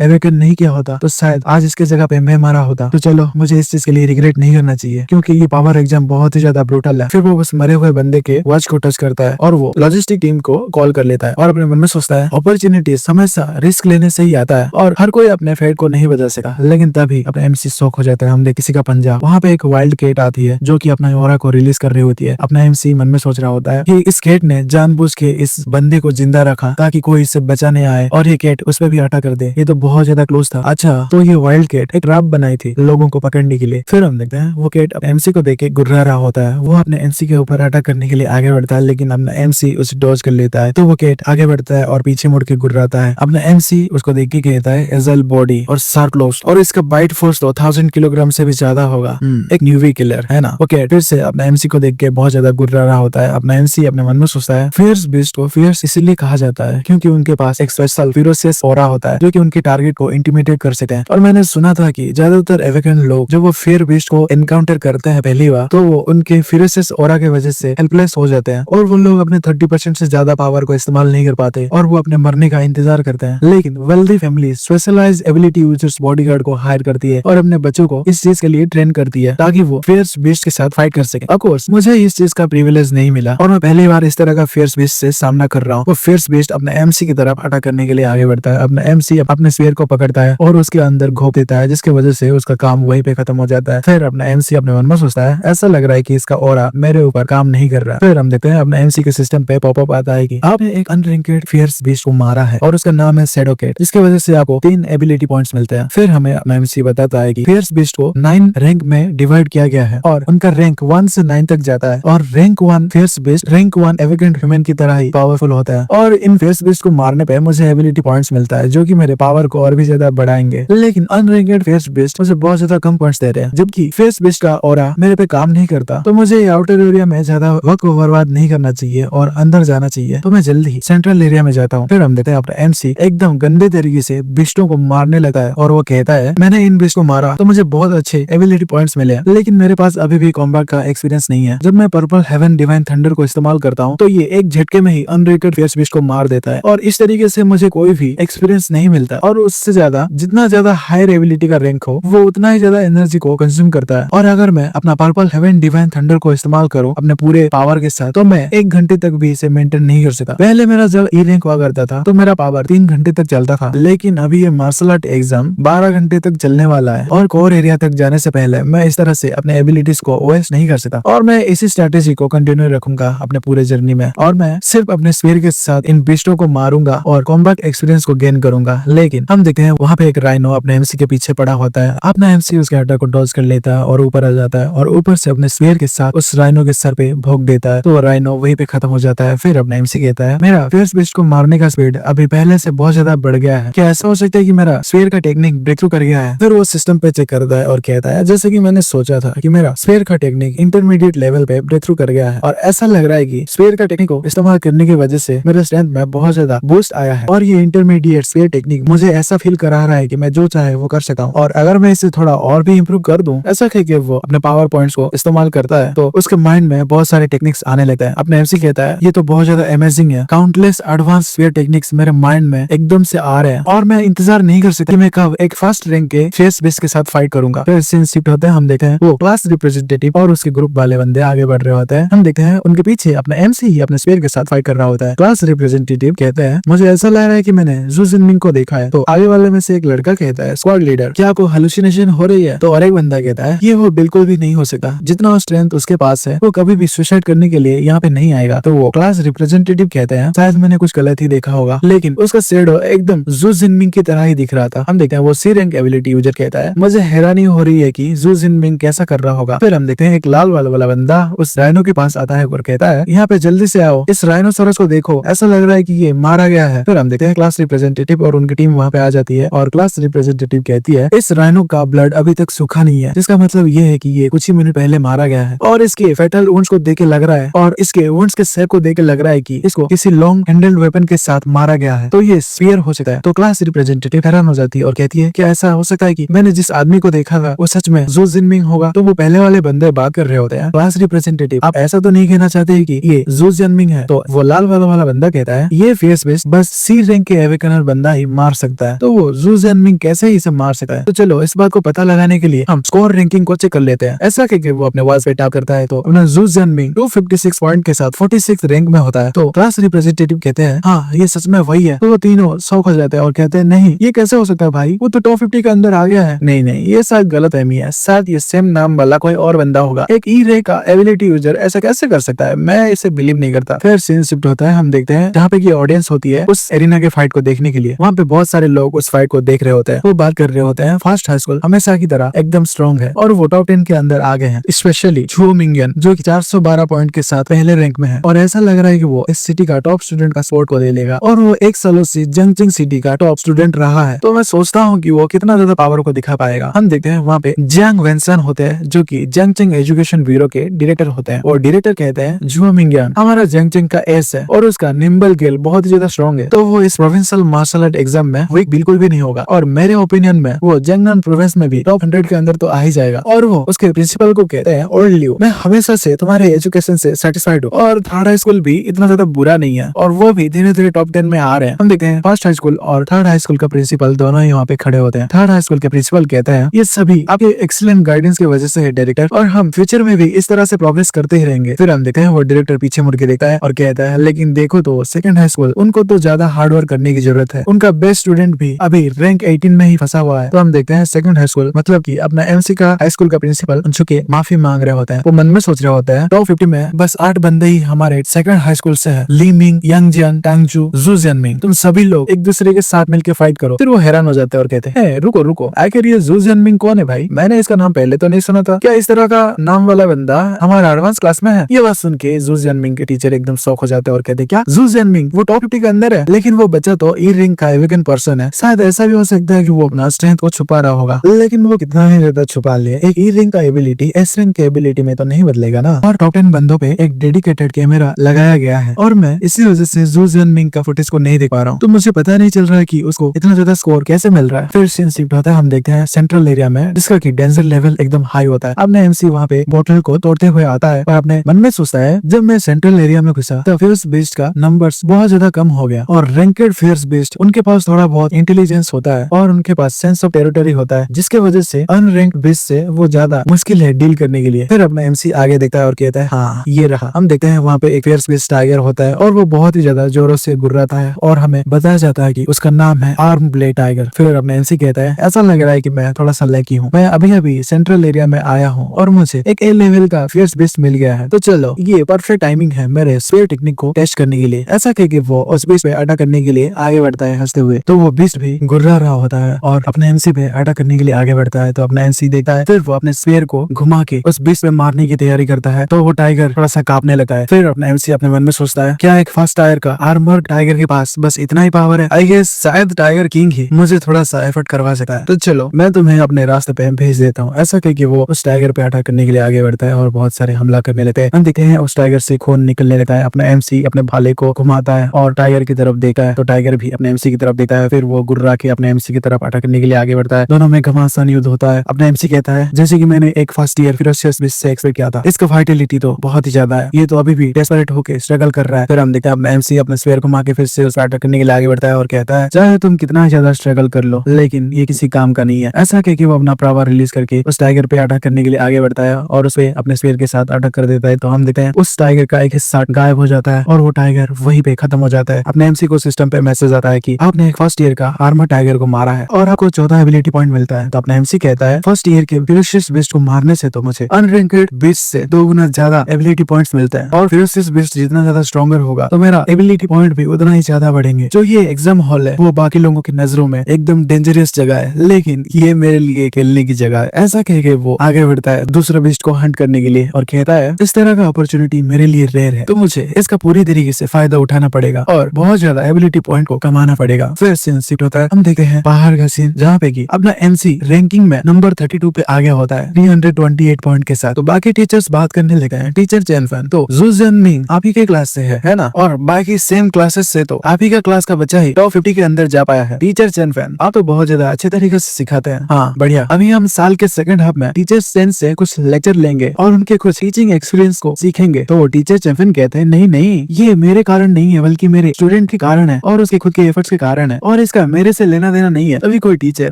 एवेकन नहीं किया होता तो शायद आज इसके जगह पे मैं मारा होता। तो चलो, मुझे इस चीज के लिए रिग्रेट नहीं करना चाहिए, क्योंकि ये पावर एग्जाम बहुत ही ज्यादा ब्रूटल है। फिर वो उस मरे हुए बंदे के वॉच को टच करता है और वो लॉजिस्टिक टीम को कॉल कर लेता है और अपने मन में सोचता है अपॉर्चुनिटी हमेशा रिस्क लेने से ही आता है और हर कोई अपने फेट को नहीं बदल सका। लेकिन तभी अपने एमसी शॉक हो जाता है, हमने किसी का पंजा। वहाँ पे एक वाइल्ड कैट आती है जो कि अपना ऑरा को रिलीज कर रही होती है। अपना एमसी मन में सोच रहा होता है कि इस कैट ने जानबूझ के इस बंदे को जिंदा रखा ताकि कोई इससे बचाने आए और ये कैट उस पर भी अटैक कर दे। ये तो बहुत ज्यादा क्लोज था। अच्छा, तो ये वाइल्ड कैट एक ट्रैप बनाई थी लोगों को पकड़ने के लिए। फिर हम देखते हैं वो कैट एमसी को देख के गुर्रा रहा होता है। वो अपने एमसी के ऊपर अटैक करने के लिए आगे बढ़ता है, लेकिन अपना एमसी उसे डॉज कर लेता है। तो वो कैट आगे बढ़ता है और पीछे मुड़ के गुर्राता है। अपना एमसी उसको देख के कहता है एजल बॉडी और शार्प क्लोज और इसका बाइट फोर्स तो 1000 किलोग्राम से भी ज्यादा होगा। एक न्यूवी किलर है ना। ओके, फिर से अपना एमसी को देख के बहुत ज्यादा गुर्रा रहा होता है। अपना एमसी अपने मन में सोचता है फियर्स बीस्ट को फियर्स इसलिए कहा जाता है क्योंकि उनके पास एक स्पेशल फेरोसियस ऑरा होता है जो कि उनके टारगेट को इंटिमिडेट कर सकते हैं। और मैंने सुना था कि ज्यादातर एवेकन लोग जब वो फियर बीस्ट को एनकाउंटर करते हैं पहली बार, तो वो उनके फेरोसियस ऑरा की वजह से हेल्पलेस हो जाते हैं और वो लोग अपने 30% से ज्यादा पावर को इस्तेमाल नहीं कर पाते और वो अपने मरने का इंतजार करते हैं। लेकिन wealthy family specialized ability users bodyguard को हायर करती है और अपने बच्चों को इस चीज के लिए ट्रेन करती है ताकि वो फियर्स बीस्ट के साथ फाइट कर सके। ऑफ कोर्स मुझे इस चीज का प्रिविलेज नहीं मिला और मैं पहली बार इस तरह का फियर्स बीस्ट से सामना कर रहा हूँ। वो फियर्स बीस्ट अपने एमसी की तरफ अटैक करने के लिए आगे बढ़ता है। अपना एमसी अपने स्फीयर को पकड़ता है और उसके अंदर घोप देता है, जिसकी वजह से उसका काम वहीं पे खत्म हो जाता है। फिर अपना एमसी अपने मन में सोचता है ऐसा लग रहा है कि इसका ऑरा मेरे ऊपर काम नहीं कर रहा। फिर हम देखते हैं अपने एमसी के सिस्टम पे पॉपअप आता है कि आपने एक अनरैंकेड फियर्स बीस्ट को मारा है और उसका नाम है शैडो कैट, जिसकी वजह से आपको 3 एबिलिटी पॉइंट्स मिलते हैं। फिर हमें अपना एमसी बताता है कि फियर्स बीस्ट को 9 रैंक में डिवाइड किया गया है और उनका रैंक 1 से 9 तक जाता है और rank 1 fierce beast rank 1 awakened human की तरह ही पावरफुल होता है और इन फियर्स बीस्ट को मारने पे मुझे एबिलिटी पॉइंट्स मिलता है जो कि मेरे पावर को और भी ज्यादा बढ़ाएंगे। लेकिन अनरैंकेड फियर्स बीस्ट मुझे बहुत ज्यादा कम पॉइंट्स दे रहे हैं, जबकि फियर्स बीस्ट का ऑरा मेरे पे काम नहीं करता। तो मुझे आउटर एरिया में ज्यादा वक्त को बर्बाद नहीं करना चाहिए और अंदर जाना चाहिए। तो मैं जल्दी ही सेंट्रल एरिया में जाता हूँ। फिर हम देखते हैं अपना एमसी एकदम गंदे तरीके से बिस्टों को मारने लगा है और वो कहता है मैंने इन बिस्ट को मारा तो मुझे बहुत अच्छे एबिलिटी पॉइंट्स मिले, लेकिन मेरे पास अभी भी कॉम्बैट का एक्सपीरियंस नहीं है। जब मैं पर्पल हेवन डिवाइन थंडर को इस्तेमाल करता हूँ तो ये एक झटके में ही अनरैंकेड फियर्स बिस्ट को मार देता है और इस तरीके से मुझे कोई भी एक्सपीरियंस नहीं मिलता और उससे ज्यादा जितना ज्यादा हायर एबिलिटी का रैंक हो वो उतना ही ज्यादा एनर्जी को कंज्यूम करता है। और अगर मैं अपना पर्पल हेवन डिवाइन थंडर को इस्तेमाल करूँ अपने पूरे पावर के साथ तो मैं 1 घंटे तक भी इसे मेंटेन नहीं कर सकता। पहले मेरा जब ई रैंक हुआ करता था तो मेरा पावर 3 घंटे तक चलता था, लेकिन अभी ये मार्शल आर्ट एग्जाम 12 घंटे तक चलने वाला है और कोर एरिया तक जाने से पहले मैं इस तरह से अपने एबिलिटीज को वेस्ट नहीं कर सकता और मैं इसी स्ट्रेटेजी को कंटिन्यू रखूंगा अपने पूरे जर्नी में और मैं सिर्फ अपने स्पीयर के साथ इन बिस्टों को मारूंगा और कॉम्बैट एक्सपीरियंस को गेन करूंगा। लेकिन हम देखते हैं वहाँ पे एक राइनो अपने एमसी के पीछे पड़ा होता है। अपना एमसी उसके अटैक को डॉज कर लेता है और ऊपर आ जाता है और ऊपर से अपने स्पीयर के साथ उस राइनो के सर पे भोंक देता है तो राइनो वहीं पे खत्म हो जाता है। फिर अपना एमसी कहता है मेरा फियर्स बिस्ट को मारने का स्पीड अभी पहले से बहुत ज्यादा बढ़ गया है, क्या ऐसा हो सकता है कि मेरा स्पीयर का टेक्निक ब्रेक थ्रू कर गया है? फिर वो सिस्टम पे चेक करता है और कहता है जैसे कि मैंने सोचा था कि मेरा स्पीयर का टेक्निक इंटरमीडिएट लेवल पे ब्रेक थ्रू कर गया है और ऐसा लग रहा है कि स्पीयर का टेक्निक को इस्तेमाल करने की वजह से मेरे स्ट्रेंथ में बहुत ज्यादा बूस्ट आया है और ये इंटरमीडिएट स्पीयर टेक्निक मुझे ऐसा फील करा रहा है कि मैं जो चाहे वो कर सकता हूँ और अगर मैं इसे थोड़ा और भी इम्प्रूव कर दूं, ऐसा कह के वो अपने पावर पॉइंट्स को इस्तेमाल करता है तो उसके माइंड में बहुत सारे टेक्निक्स आने लगता है। अपने एमसी कहता है ये तो बहुत ज्यादा अमेजिंग है, काउंटलेस एडवांस स्पीयर टेक्निक्स मेरे माइंड में एकदम से आ रहे हैं और मैं इंतजार नहीं कर सकता कि मैं कब एक फर्स्ट रैंक के फेस बेस के साथ फाइट करूंगा। फिर सीन शिफ्ट होते हैं, हम देखते हैं वो क्लास रिप्रेजेंटेटिव और उसके ग्रुप वाले बंदे आगे बढ़ रहे होते हैं। हम देखते हैं उनके पीछे अपना एमसी ही अपने स्पीयर के साथ फाइट कर रहा होता है। क्लास रिप्रेजेंटेटिव कहते हैं मुझे ऐसा लग रहा है कि मैंने जू जिनमिंग को देखा है। तो आगे वाले में से एक लड़का कहता है स्क्वाड लीडर क्या आपको हेलुसिनेशन हो रही है? तो और एक बंदा कहता है ये वो बिल्कुल भी नहीं हो सकता, जितना स्ट्रेंथ उसके पास है वो कभी भी सुसाइड करने के लिए यहाँ पे नहीं आएगा। तो वो क्लास रिप्रेजेंटेटिव कहते हैं शायद मैंने कुछ गलत ही देखा होगा, लेकिन उसका शेडो एकदम जू जिनमिंग की तरह ही दिख रहा था। हम देखते हैं वो सी रैंक एबिलिटी यूजर कहता है मुझे हैरानी हो रही है कि जू जिनमिंग कैसा कर रहा होगा। फिर हम देखते हैं एक लाल वाला बंदा उस राइनो के पास आता है और कहता है यहाँ पे जल्दी से आओ, इस राइनोसोरस को देखो, ऐसा लग रहा है कि ये मारा गया है। फिर हम देखते हैं क्लास रिप्रेजेंटेटिव और उनकी टीम वहाँ पे आ जाती है और क्लास रिप्रेजेंटेटिव कहती है इस राइनो का ब्लड अभी तक सूखा नहीं है, जिसका मतलब ये है कि ये कुछ ही मिनट पहले मारा गया है और इसके फेटल वुंड्स को देख के लग रहा है और इसके वुंड्स के शेप को देख के लग रहा है कि इसको किसी लॉन्ग हैंडल्ड वेपन के साथ मारा गया है, तो ये स्पीयर हो सकता है। तो क्लास रिप्रेजेंटेटिव हैरान हो जाती है और कहती है क्या ऐसा हो सकता है कि मैंने जिस आदमी को देखा था वो सच में जू जिनमिंग होगा? तो वो पहले वाले बंदे बात कर रहे होते हैं। क्लास रिप्रेजेंटेटिव आप ऐसा तो नहीं कहना चाहते कि ये जू जिनमिंग है? तो वो लाल वाला बंदा कहता है ये फेस बेस बस सी रैंक के एवेकनर बंदा ही मार सकता है, तो वो जू जिनमिंग कैसे ही इसे मार सकता है। तो चलो इस बात को पता लगाने के लिए हम स्कोर रैंकिंग को चेक कर लेते हैं। ऐसा कि वो अपने वॉल्स पे टैप करता है तो अपना जू जिनमिंग 256 पॉइंट के साथ 46 रैंक में होता है। तो क्लास रिप्रेजेंटेटिव कहते हैं हाँ ये सच में वही है। तो वो तीनों शौक हो जाते हैं और कहते हैं नहीं ये कैसे हो सकता है भाई, वो तो टॉप 50 के अंदर आ गया है। नहीं ये शायद गलत फहमी है, शायद ये सेम नाम वाला कोई और बंदा होगा। एक ई रे का एबिलिटी यूजर ऐसा कैसे कर सकता है, मैं इसे बिलीव नहीं करता। फिर सीन शिफ्ट होता है, हम देखते हैं जहाँ पे की ऑडियंस होती है उस एरिना के फाइट को देखने के लिए। वहाँ पे बहुत सारे लोग उस फाइट को देख रहे होते हैं, वो बात कर रहे होते हैं फर्स्ट हाई स्कूल हमेशा की तरह एकदम स्ट्रॉन्ग है और वो टॉप 10 के अंदर आ गए हैं, स्पेशली झू मिंगियन जो कि 412 पॉइंट के साथ पहले रैंक में है और ऐसा लग रहा है कि वो इस सिटी का टॉप स्टूडेंट का स्पोर्ट को ले लेगा और वो एक सालों से जंगजिंग सिटी का टॉप स्टूडेंट रहा है। तो मैं सोचता हूँ कि वो कितना ज्यादा पावर को दिखा पाएगा। हम देखते हैं वहाँ पे जियांग वेंसन होते हैं जो कि जंगजिंग एजुकेशन ब्यूरो के डायरेक्टर होते हैं और डायरेक्टर कहते हैं झू मिंगियन हमारा जंगजिंग का एस है और उसका निम्बल गेल बहुत ही ज्यादा स्ट्रॉन्ग है, तो वो इस प्रोविंशियल मार्शल आर्ट एग्जाम में वीक बिल्कुल भी नहीं होगा और मेरे ओपिनियन में वो जंगनान प्रोविंस में भी टॉप 100 के अंदर तो आ ही जाएगा। और वो उसके प्रिंसिपल को कहते हैं और लियो मैं हमेशा से तुम्हारे एजुकेशन से सेटिस्फाइड हूँ और थर्ड हाई स्कूल भी इतना ज्यादा बुरा नहीं है और वो भी धीरे धीरे टॉप 10 में आ रहे हैं। हम देखते हैं फर्स्ट हाई स्कूल और थर्ड हाई स्कूल का प्रिंसिपल दोनों ही वहाँ पे खड़े होते हैं। थर्ड हाई स्कूल के प्रिंसिपल कहते हैं ये सभी आपके एक्सीलेंट गाइडेंस की वजह से है डायरेक्टर और हम फ्यूचर में भी इस तरह से प्रोग्रेस करते ही रहेंगे। फिर हम देखते हैं वो डायरेक्टर पीछे मुड़ के देखता है और कहता है लेकिन देखो तो सेकंड हाई स्कूल उनको तो ज्यादा हार्ड वर्क करने की जरूरत है, उनका बेस्ट स्टूडेंट भी अभी रैंक 18 में ही फंसा हुआ है। तो हम देखते हैं सेकंड हाई स्कूल मतलब कि अपना एमसी का हाई स्कूल का प्रिंसिपल उनके माफी मांग रहे होते हैं। वो मन में सोच रहे होते हैं टॉप 50 में बस 8 बंदे ही हमारे सेकंड हाई स्कूल से है, ली मिंग, यांग जियान, टांगजू, जू जिनमिंग, तुम सभी लोग एक दूसरे के साथ मिलकर फाइट करो। फिर वो हैरान हो जाते हैं और कहते हैं रुको आखिर ये जू जिनमिंग कौन है भाई, मैंने इसका नाम पहले तो नहीं सुना था, क्या इस तरह का नाम वाला बंदा हमारा एडवांस क्लास में है। ये बात सुन के जू जिनमिंग के टीचर एकदम शॉक हो जाते हैं और कहते हैं क्या जू जिनमिंग वो टॉप 50 के अंदर है, लेकिन वो बच्चा तो ई रिंग का एवेकन पर्सन है, शायद ऐसा भी हो सकता है कि वो अपना स्ट्रेंथ को छुपा रहा होगा, लेकिन वो कितना ही ज्यादा छुपा ले एक ई रिंग का एबिलिटी एस रिंग के एबिलिटी में तो नहीं बदलेगा ना। और टॉप 10 बंदों पे एक डेडिकेटेड कैमरा लगाया गया है और मैं इसी वजह से जू जिनमिंग का फुटेज को नहीं देख पा रहा हूँ, तो मुझे पता नहीं चल रहा है कि उसको इतना ज्यादा स्कोर कैसे मिल रहा है। फिर सीन शिफ्ट होता है, हम देखते हैं सेंट्रल एरिया में जिसका की डेंजर लेवल एकदम हाई होता है। अपने एमसी वहाँ पे बोतल को तोड़ते हुए आता है और अपने मन में सोचता है जब मैं सेंट्रल एरिया में घुसा तो फियर्स बेस्ड का नंबर्स बहुत ज्यादा कम हो गया और रैंकेड फियर्स बेस्ड उनके पास थोड़ा बहुत इंटेलिजेंस होता है और उनके पास सेंस ऑफ टेरिटरी होता है, जिसके वजह से अनरैंक्ड बेस्ड से वो ज्यादा मुश्किल है डील करने के लिए। फिर अपना एमसी आगे देखता है और कहता है हाँ ये रहा। हम देखते हैं वहाँ पे एक फियर्स बेस्ड टाइगर होता है और वो बहुत ही ज्यादा जोरों से गुर्राता है और हमें बताया जाता है कि उसका नाम है आर्म ब्लेड टाइगर। फिर अपना एमसी कहता है ऐसा लग रहा है कि मैं थोड़ा सा लकी हूँ, मैं अभी अभी सेंट्रल एरिया में आया हूँ और मुझे एक ए लेवल का फियर्स बेस्ट मिल गया है, तो चलो ये परफेक्ट टाइमिंग है मेरे स्पेयर टेक्निक को टेस्ट करने के लिए। ऐसा कह के वो उस बीच पे अटैक करने के लिए आगे बढ़ता है हंसते हुए, तो वो बीस्ट भी गुर्रा रहा होता है और अपने एमसी पे अटैक करने के लिए आगे बढ़ता है। तो अपना एमसी देखता है, फिर वो अपने स्पेयर को घुमा के उस बीस्ट पे मारने की तैयारी करता है, तो वो टाइगर थोड़ा सा कांपने लगता है। फिर अपना एमसी अपने मन में सोचता है क्या एक फास्ट टायर का आर्मर टाइगर के पास बस इतना ही पावर है, आई गेस शायद टाइगर किंग ही मुझे थोड़ा सा एफर्ट करवा सकता है, तो चलो मैं तुम्हें अपने रास्ते पे भेज देता हूँ। ऐसा कह के वो उस टाइगर पे अटैक करने के लिए आगे बढ़ता है और बहुत सारे हमला करने लगते हैं। हम देखते हैं उस टाइगर से खून निकलने लगता है। अपना एमसी अपने भाले को घुमाता है और टाइगर की तरफ देखता है, तो टाइगर भी अपने एमसी की तरफ देखता है। फिर वो गुर्रा के अपने एमसी की तरफ अटैक करने के लिए आगे बढ़ता है। दोनों में घमासान युद्ध होता है। अपना एमसी कहता है जैसे कि मैंने एक फर्स्ट ईयर फिरोशियस से एक्सपेक्ट किया था, इसका फाइटिलिटी तो बहुत ही ज्यादा है, ये तो अभी भी डेस्परेट होकर स्ट्रगल कर रहा है। फिर हम देखते हैं अपना एमसी अपने स्पेयर घुमा के फिर से उस अटैक करने के लिए आगे बढ़ता है और कहता है चाहे तुम कितना ज्यादा स्ट्रगल कर लो लेकिन ये किसी काम का नहीं है। ऐसा कह के वो अपना पावर रिलीज करके उस टाइगर पे अटैक करने के लिए आगे बढ़ता है और उस पे अपने स्पेयर के साथ अटैक कर देता है। तो हम देखते हैं उस टाइगर का एक हिस्सा गायब हो जाता है और वो टाइगर वहीं पे खत्म हो जाता है। अपने एमसी को सिस्टम पे मैसेज आता है कि आपने एक फर्स्ट ईयर का आर्मर टाइगर को मारा है और आपको 14 एबिलिटी पॉइंट मिलता है। तो अपना एमसी कहता है फर्स्ट ईयर के फिरोशियस बीस्ट को मारने से तो मुझे अनरैंकेड बीस्ट से 2 गुना ज्यादा एबिलिटी पॉइंट्स मिलते हैं और फिरोशियस बीस्ट जितना ज्यादा स्ट्रॉन्गर होगा तो मेरा एबिलिटी पॉइंट भी उतना ही ज्यादा बढ़ेंगे। जो ये एग्जाम हॉल है वो बाकी लोगों की नजरों में एकदम डेंजरस जगह है, लेकिन ये मेरे लिए खेलने की जगह है। ऐसा कह के वो आगे बढ़ता है दूसरा बीस्ट को हंट करने के लिए और कहता है इस तरह का अपॉर्चुनिटी मेरे लिए रेयर है, तो मुझे इसका पूरी तरीके से फायदा उठाना पड़ेगा और बहुत ज्यादा एबिलिटी पॉइंट को कमाना पड़ेगा। फिर सीन शिफ्ट होता है, हम देखते हैं बाहर का सीन जहाँ पे की अपना एमसी रैंकिंग में नंबर 32 पे आ गया होता है 328 पॉइंट के साथ। तो बाकी टीचर्स बात करने लगे हैं। टीचर चैनफैन तो जू जिनमिंग आप ही के क्लास से है ना, और बाकी सेम क्लासेस से तो आप ही का क्लास का बच्चा ही टॉप 50 के अंदर जा पाया है। टीचर चैनफैन आप तो बहुत ज्यादा अच्छे तरीके से सिखाते हैं। हाँ बढ़िया, अभी हम साल के सेकंड हाफ में टीचर चैन से कुछ लेक्चर लेंगे और उनके कुछ टीचिंग एक्सपीरियंस को सीखेंगे। तो टीचर चैनफैन कहते हैं नहीं ये मेरे कारण नहीं है बल्कि मेरे स्टूडेंट के कारण है और उसके खुद के एफर्ट्स के कारण है और इसका मेरे से लेना देना नहीं है। तभी कोई टीचर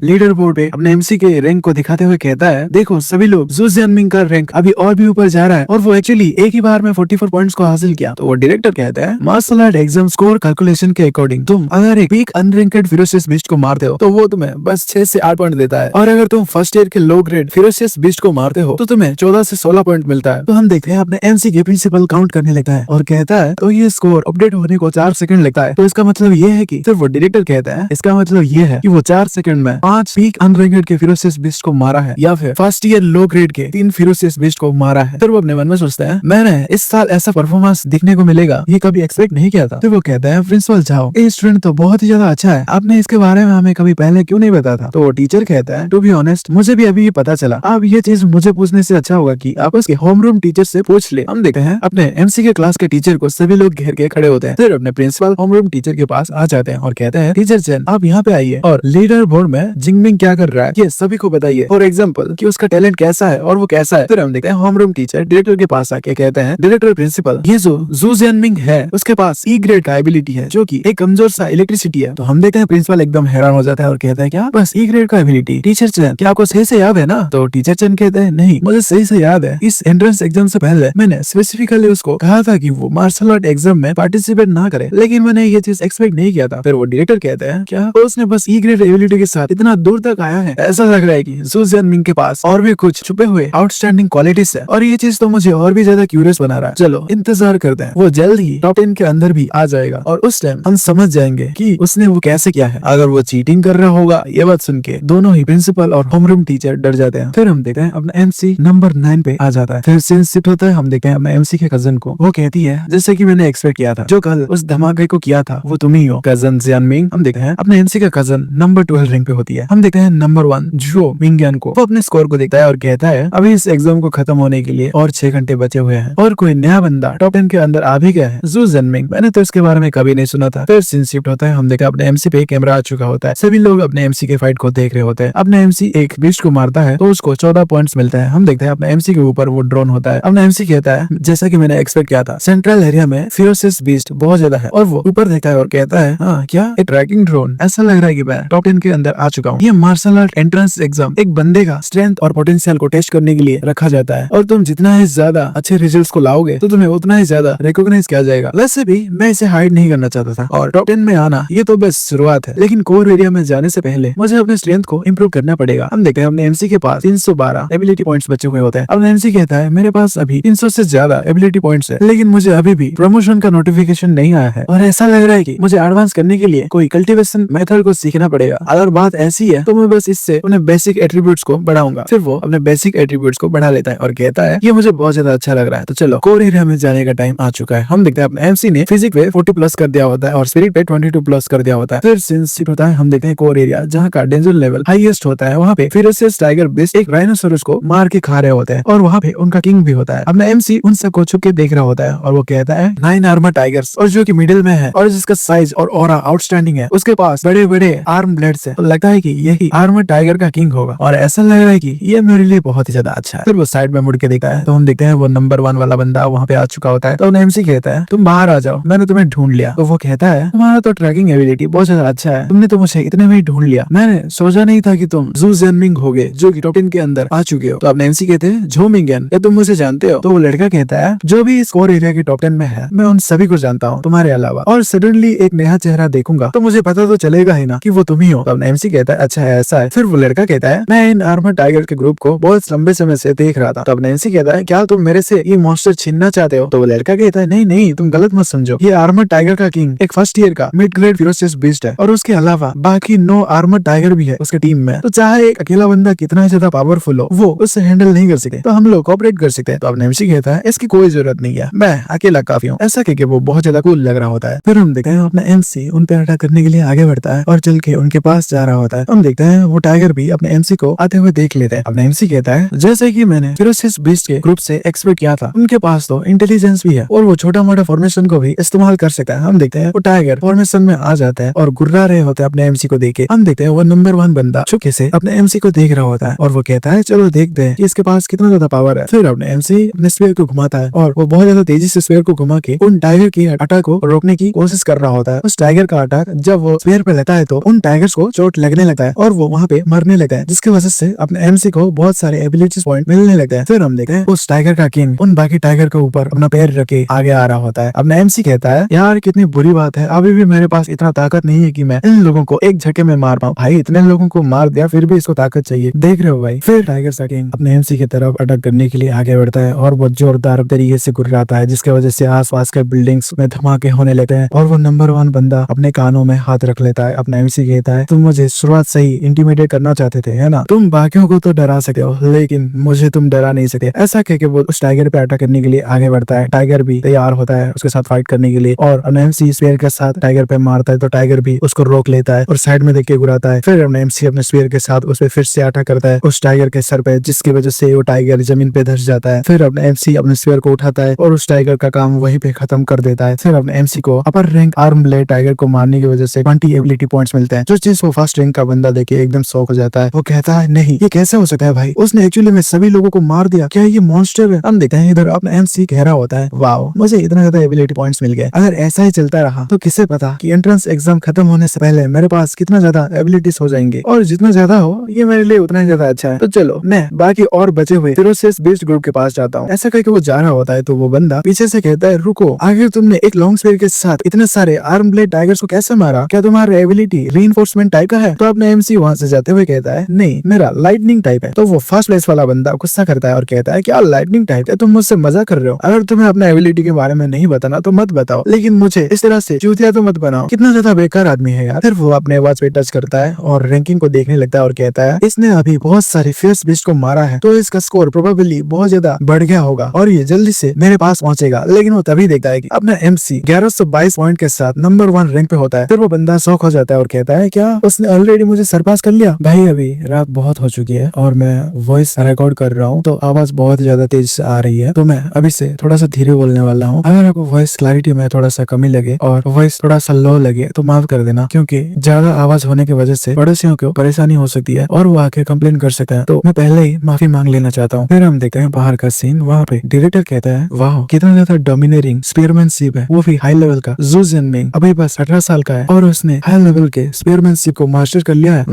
लीडर बोर्ड पे अपने एमसी के रैंक को दिखाते हुए कहता है, देखो सभी लोग, जू जियानमिंग का रैंक अभी और भी ऊपर जा रहा है और वो एक्चुअली एक ही बार में 44 पॉइंट्स को हासिल किया। तो वो डायरेक्टर कहता है, martial art exam score calculation के अकॉर्डिंग तुम अगर एक पीक अनरैंक्ड फेरोशियस बीस्ट को मारते हो तो वो तुम्हें बस 6 से 8 पॉइंट देता है और अगर तुम फर्स्ट ईयर के लो ग्रेड फेरोशियस बीस्ट को मारते हो तो तुम्हें 14 से 16 पॉइंट मिलता है। तो हम देखते हैं अपने एमसी के प्रिंसिपल काउंट करने लगता है और कहता है, तो ये स्कोर अपडेट होने को 4 सेकंड लगता है। तो इसका मतलब ये है कि, सिर्फ वो डायरेक्टर कहता है, इसका मतलब ये है कि वो 4 सेकंड में 5 पीक अनरैंक्ड के फेरोशियस बीस्ट को मारा है या फिर फर्स्ट ईयर लो ग्रेड के 3 फेरोशियस बीस्ट को मारा है। फिर वो अपने मन में सोचता है, मैंने इस साल ऐसा परफॉर्मेंस दिखने को मिलेगा ये कभी एक्सपेक्ट नहीं किया था। तो वो कहता है, प्रिंसिपल जाओ, ये स्टूडेंट तो बहुत ही ज्यादा अच्छा है, आपने इसके बारे में हमें कभी पहले क्यों नहीं बताया था। तो वो टीचर कहता है, टू बी ऑनेस्ट मुझे भी अभी पता चला। अब ये चीज मुझे पूछने से अच्छा होगा कि आप उसके होमरूम टीचर से पूछ ले। हम देखते हैं अपने एमसी के क्लास के टीचर को सभी लोग घेर के खड़े होते हैं। फिर अपने प्रिंसिपल होमरूम टीचर के पास आ जाते हैं और कहते हैं, टीचर चैन आप यहाँ पे आइए और लीडर बोर्ड में जिंगमिंग क्या कर रहा है ये सभी को बताइए, फॉर एग्जाम्पल कि उसका टैलेंट कैसा है और वो कैसा है। फिर हम देखते हैं होमरूम टीचर डायरेक्टर के पास आके कहते हैं, डायरेक्टर प्रिंसिपल, ये जो जू जियानमिंग है उसके पास ई ग्रेड का एबिलिटी है जो कि एक कमजोर सा इलेक्ट्रिसिटी है। तो हम देखते हैं प्रिंसिपल एकदम हैरान हो जाता है और कहता है, क्या बस ई ग्रेड का एबिलिटी? टीचर चैन क्या आपको सही से याद है ना? तो टीचर चैन कहते हैं, नहीं मुझे सही से याद है, इस एंट्रेंस एग्जाम से पहले मैंने स्पेसिफिकली उसको कहा था कि वो मार्शल आर्ट एग्जाम में पार्टिसिपेट ना करे, लेकिन मैंने ये चीज एक्सपेक्ट नहीं किया था। फिर वो डायरेक्टर कहते हैं, क्या उसने बस ई ग्रेड एबिलिटी के साथ इतना दूर तक आया है? ऐसा लग रहा है कि जू जियानमिंग के पास और भी कुछ छुपे हुए आउटस्टैंडिंग क्वालिटीज है और ये चीज तो मुझे और भी ज्यादा क्यूरियस बना रहा है। चलो इंतजार करते हैं, वो जल्द ही टॉप 10 के अंदर भी आ जाएगा और उस टाइम हम समझ जाएंगे कि उसने वो कैसे किया है। अगर वो चीटिंग कर रहा होगा, ये बात सुन के दोनों ही प्रिंसिपल और होमरूम टीचर डर जाते हैं। फिर हम देखते हैं अपना एमसी नंबर 9 पे आ जाता है। फिर सीन शिफ्ट होता है, हम देखते हैं अपने एमसी के कजन को। वो कहती है, जैसे कि मैंने एक्सपेक्ट किया था, जो कल उस धमाके को किया था वो तुम ही हो, कजन जियानमिंग। हम देखते हैं अपने एमसी का कजन नंबर 12 रैंक पे होती है। हम देखते हैं नंबर 1 जो मिंगियन को। वो अपने स्कोर को देखता है और कहता है, अभी इस एग्जाम को खत्म होने के लिए और 6 घंटे बचे हुए हैं और कोई नया बंदा टॉप 10 के अंदर आ भी गया है, जू जियानमिंग। मैंने तो इसके बारे में कभी नहीं सुना था। फिर सीन शिफ्ट होता है, हम देखते हैं अपने एमसी पे कैमरा आ चुका होता है। सभी लोग अपने एमसी के फाइट को देख रहे होते हैं। अपने एमसी एक बीस्ट को मारता है तो उसको 14 पॉइंट्स मिलता है। हम देखते हैं अपने एमसी के ऊपर वो ड्रोन होता है। अपना एमसी कहता है, जैसा कि मैंने एक्सपेक्ट किया था, सेंट्रल एरिया में फेरोशियस बीस्ट बहुत ज्यादा है। और वो ऊपर देखता है और कहता है, हाँ क्या एक ट्रैकिंग ड्रोन? ऐसा लग रहा है कि मैं टॉप 10 के अंदर आ चुका हूँ। ये मार्शल आर्ट एंट्रेंस एग्जाम एक बंदे का स्ट्रेंथ और पोटेंशियल को टेस्ट करने के लिए रखा जाता है और तुम जितना ही ज्यादा अच्छे रिजल्ट्स को लाओगे तो तुम्हें उतना ही ज्यादा रिकॉग्नाइज किया जाएगा। वैसे भी मैं इसे हाइड नहीं करना चाहता था और टॉप 10 में आना ये तो बस शुरुआत है, लेकिन कोर एरिया में जाने से पहले मुझे अपने स्ट्रेंथ को इम्प्रूव करना पड़ेगा। हम देखते हैं अपने एमसी के पास 312 एबिलिटी पॉइंट्स बचे हुए होते हैं। अब एमसी कहता है, मेरे पास अभी 300 से ज्यादा एबिलिटी पॉइंट्स है, लेकिन मुझे अभी भी प्रमोशन का नोटिफिकेशन नहीं आया है और ऐसा लग रहा है कि मुझे एडवांस करने के लिए कोई कल्टीवेशन मेथड को सीखना पड़ेगा। अगर बात ऐसी है तो मैं बस इससे अपने बेसिक एट्रीब्यूट्स को बढ़ाऊंगा। फिर वो अपने बेसिक एट्रीब्यूट्स को बढ़ा लेता है और कहता है, ये मुझे बहुत ज्यादा अच्छा लग रहा है, तो चलो कोर एरिया में जाने का टाइम आ चुका है। हम देखते हैं अपने एमसी ने फिजिक पे 40 प्लस कर दिया होता है और स्पिरिट पे 22 प्लस कर दिया होता है। फिर सिंस होता है, हम देखते हैं कोर एरिया जहाँ का डेंजर लेवल हाईएस्ट होता है, वहाँ पे फेरोशियस टाइगर बीस्ट एक राइनोसोरस को मार के खा रहे होते हैं और वहाँ पे उनका किंग भी होता है। अपना एमसी उन सबको छुप के देख रहा होता है और वो कहता है, 9 आर्मर टाइगर्स और जो कि मिडिल में है और जिसका साइज और ऑरा आउटस्टैंडिंग है, उसके पास बड़े बड़े आर्म ब्लेड्स है, तो लगता है कि यही आर्मर टाइगर का किंग होगा और ऐसा लग रहा है कि ये मेरे लिए बहुत ही ज्यादा अच्छा है। फिर वो साइड में मुड़ के देखता है तो हम देखते हैं वो नंबर 1 वाला बंदा वहाँ पे आ चुका होता है। तो एमसी कहता है, तुम बाहर आ जाओ, मैंने तुम्हें ढूंढ लिया। तो वो कहता है, तुम्हारा तो ट्रैकिंग एबिलिटी बहुत ज्यादा अच्छा है, तुमने तो मुझे इतने में ही ढूंढ लिया, मैंने सोचा नहीं था कि तुम जू जियानमिंग होगे जो कि टॉप 10 के अंदर आ चुके हो। तो अपने एमसी कहते हैं, झो मिंगियन, क्या तुम मुझे जानते हो? तो वो लड़का कहता है, जो भी इस कोर एरिया के टॉप 10 में है मैं उन सभी को जानता हूँ तुम्हारे अलावा, और सडनली एक नया चेहरा देखूंगा तो मुझे पता तो चलेगा ही ना कि वो तुम ही हो। तो अपने एमसी कहता है, अच्छा है ऐसा है। फिर वो लड़का कहता है, मैं इन आर्मर टाइगर के ग्रुप को बहुत लंबे समय से देख रहा था। तो अपने एमसी कहता है, क्या तुम मेरे से ये मॉन्स्टर छीनना चाहते हो? तो वो लड़का कहता है, नहीं नहीं, तुम गलत मत समझो, ये आर्मर टाइगर का किंग एक फर्स्ट ईयर का मिड ग्रेड फेरोशियस बीस्ट है और उसके अलावा बाकी 9 आर्मर टाइगर भी है उसके टीम में, तो चाहे एक अकेला बंदा कितना ज्यादा पावरफुल हो वो उससे हैंडल नहीं कर सकते, तो हम लोग कोऑपरेट कर सकते हैं। तो अपने एमसी कहता है, इसकी कोई जरूरत नहीं है, मैं अकेला काफी हूँ। ऐसा कहके वो बहुत ज्यादा कूल लग रहा होता है। फिर हम देखते हैं अपना एमसी उन पे अटैक करने के लिए आगे बढ़ता है और चल के उनके पास जा रहा होता है। हम देखते हैं वो टाइगर भी अपने एमसी को आते हुए देख लेते हैं। अपना एमसी कहता है, जैसे कि मैंने फेरोशियस बीस्ट के ग्रुप से एक्सपेक्ट किया था, उनके पास तो इंटेलिजेंस भी है और वो छोटा मोटा फॉर्मेशन को भी इस्तेमाल कर सकता है। हम देखते हैं वो टाइगर फॉर्मेशन में आ जाता है और गुर्रा रहे होते हैं अपने एमसी को देख के। हम देखते हैं वो नंबर 1 बंदा चुपके से अपने एमसी को देख रहा होता है और वो कहता है, चलो देखते हैं कि इसके पास कितना ज्यादा पावर है। फिर अपने एमसी अपने स्फीयर को घुमाता है और वो बहुत ज्यादा तेजी से स्फीयर को घुमा के उन टाइगर की अटैक को रोकने की कोशिश कर रहा होता है। उस टाइगर का अटैक जब वो स्पीयर पे लेता है तो उन टाइगर्स को चोट लगने लगता है और वो वहाँ पे मरने लगता है, जिसकी वजह से अपने एमसी को बहुत सारे एबिलिटीज पॉइंट मिलने लगते हैं। फिर हम देखते हैं उस टाइगर का किंग उन बाकी टाइगर के ऊपर अपना पैर रखे आगे आ रहा होता है। अपना एमसी कहता है यार कितनी बुरी बात है, अभी भी मेरे पास इतना ताकत नहीं है कि मैं इन लोगों को एक झटके में मार पाऊं। भाई इतने लोगों को मार दिया फिर भी इसको ताकत चाहिए, देख रहे हो भाई। फिर टाइगर का किंग अपने एमसी की तरफ अटैक करने के लिए आगे बढ़ता है और वो जोरदार तरीके से गुर्राता है, जिसकी वजह से आसपास के बिल्डिंग्स में धमाके होने लगते हैं और वो नंबर 1 बंदा अपने कानों में हाथ रख लेता है। अपना एमसी कहता है तुम मुझे शुरुआत से ही इंटिमिडेट करना चाहते थे, है ना? तुम बाकियों को तो डरा सकते हो लेकिन मुझे तुम डरा नहीं सकते। ऐसा कह के वो उस टाइगर पे अटैक करने के लिए आगे बढ़ता है। टाइगर भी तैयार होता है उसके साथ फाइट करने के लिए और अपना एमसी स्पीयर के साथ टाइगर पे मारता है तो टाइगर भी उसको रोक लेता है और साइड में देख के गुराता है। फिर अपना एमसी अपने स्पीयर के साथ उस पे फिर से अटैक करता है उस टाइगर के सर पे, जिसकी वजह से वो टाइगर जमीन पे धस जाता है। फिर अपने एमसी अपने स्पीयर को उठाता है और उस टाइगर का काम वहीं पे खत्म कर देता है। फिर अपने एमसी को अपर रैंक आर्म ब्लेड टाइगर को मारने की वजह से 20 एबिलिटी पॉइंट्स मिलते हैं, जो चीज वो फर्स्ट रैंक का बंदा देखे एकदम शॉक हो जाता है। वो कहता है नहीं ये कैसे हो सकता है भाई, उसने एक्चुअली में सभी लोगों को मार दिया, क्या ये मॉन्स्टर है? हम देखते हैं इधर अपना एमसी कह रहा होता है वाओ मुझे इतना ज्यादा एबिलिटी पॉइंट्स मिल गए, अगर ऐसा ही चलता रहा तो किसे पता कि एंट्रेंस एग्जाम खत्म होने से पहले मेरे पास कितना ज्यादा एबिलिटीज हो जाएंगे, और जितना ज्यादा हो ये मेरे लिए उतना ही ज्यादा अच्छा है। तो चलो मैं बाकी और बचे हुए फिरोसियस बीस्ट ग्रुप के पास जाता हूँ। ऐसा करके वो जा रहा होता है तो वो बंदा पीछे से कहता है रुको, आखिर तुमने एक लॉन्ग स्पीयर के साथ इतने सारे आर्म ब्लेड टाइगर्स को कैसे मारा? क्या तुम्हारा एबिलिटी रीइंफोर्समेंट टाइप का है? तो अपने एमसी वहां से जाते हुए कहता है नहीं मेरा लाइटनिंग टाइप है। तो वो फर्स्ट प्लेस वाला बंदा गुस्सा करता है और कहता है क्या लाइटनिंग टाइप है, तुम मुझसे मजा कर रहे हो? अगर तुम्हें अपना एबिलिटी के बारे में नहीं बताना तो मत बताओ, लेकिन मुझे इस तरह से चूतिया तो मत बनाओ, कितना ज्यादा बेकार आदमी है यार। फिर वो अपने वॉच पे टच करता है और रैंकिंग को देखने लगता है और कहता है इसने अभी बहुत सारे फियर्स बीस्ट को मारा है तो इसका स्कोर प्रोबेबली बहुत ज्यादा बढ़ गया होगा और ये जल्दी से मेरे पास पहुंचेगा। लेकिन वो तभी देखता है कि अपना एमसी 1122 पॉइंट के साथ नंबर 1 रैंक पे होता है। फिर वो बंदा शॉक हो जाता है और कहता है क्या उसने ऑलरेडी मुझे सरपास कर लिया? भाई अभी रात बहुत हो चुकी है और मैं वॉइस रिकॉर्ड कर रहा हूँ तो आवाज बहुत ज्यादा तेज आ रही है, तो मैं अभी से थोड़ा सा धीरे बोलने वाला हूँ। अगर आपको वॉइस क्लैरिटी में थोड़ा सा कमी लगे और वॉइस थोड़ा सा लो लगे तो माफ कर देना, क्योंकि ज्यादा आवाज होने की वजह से पड़ोसियों को परेशानी हो सकती है और वो आके कंप्लेन कर सकता है, तो मैं पहले ही माफी मांग लेना चाहता हूँ। फिर हम देखते हैं बाहर का सीन। वहाँ पे डायरेक्टर कहता है वाह कितना ज्यादा डोमिनेटिंग स्पीयरमैनशिप है, वो भी हाई लेवल का। जू जिनमिंग अभी बस 18 साल का है और उसने हाई लेवल के स्पीयरमैनशिप को मास्टर कर लिया है।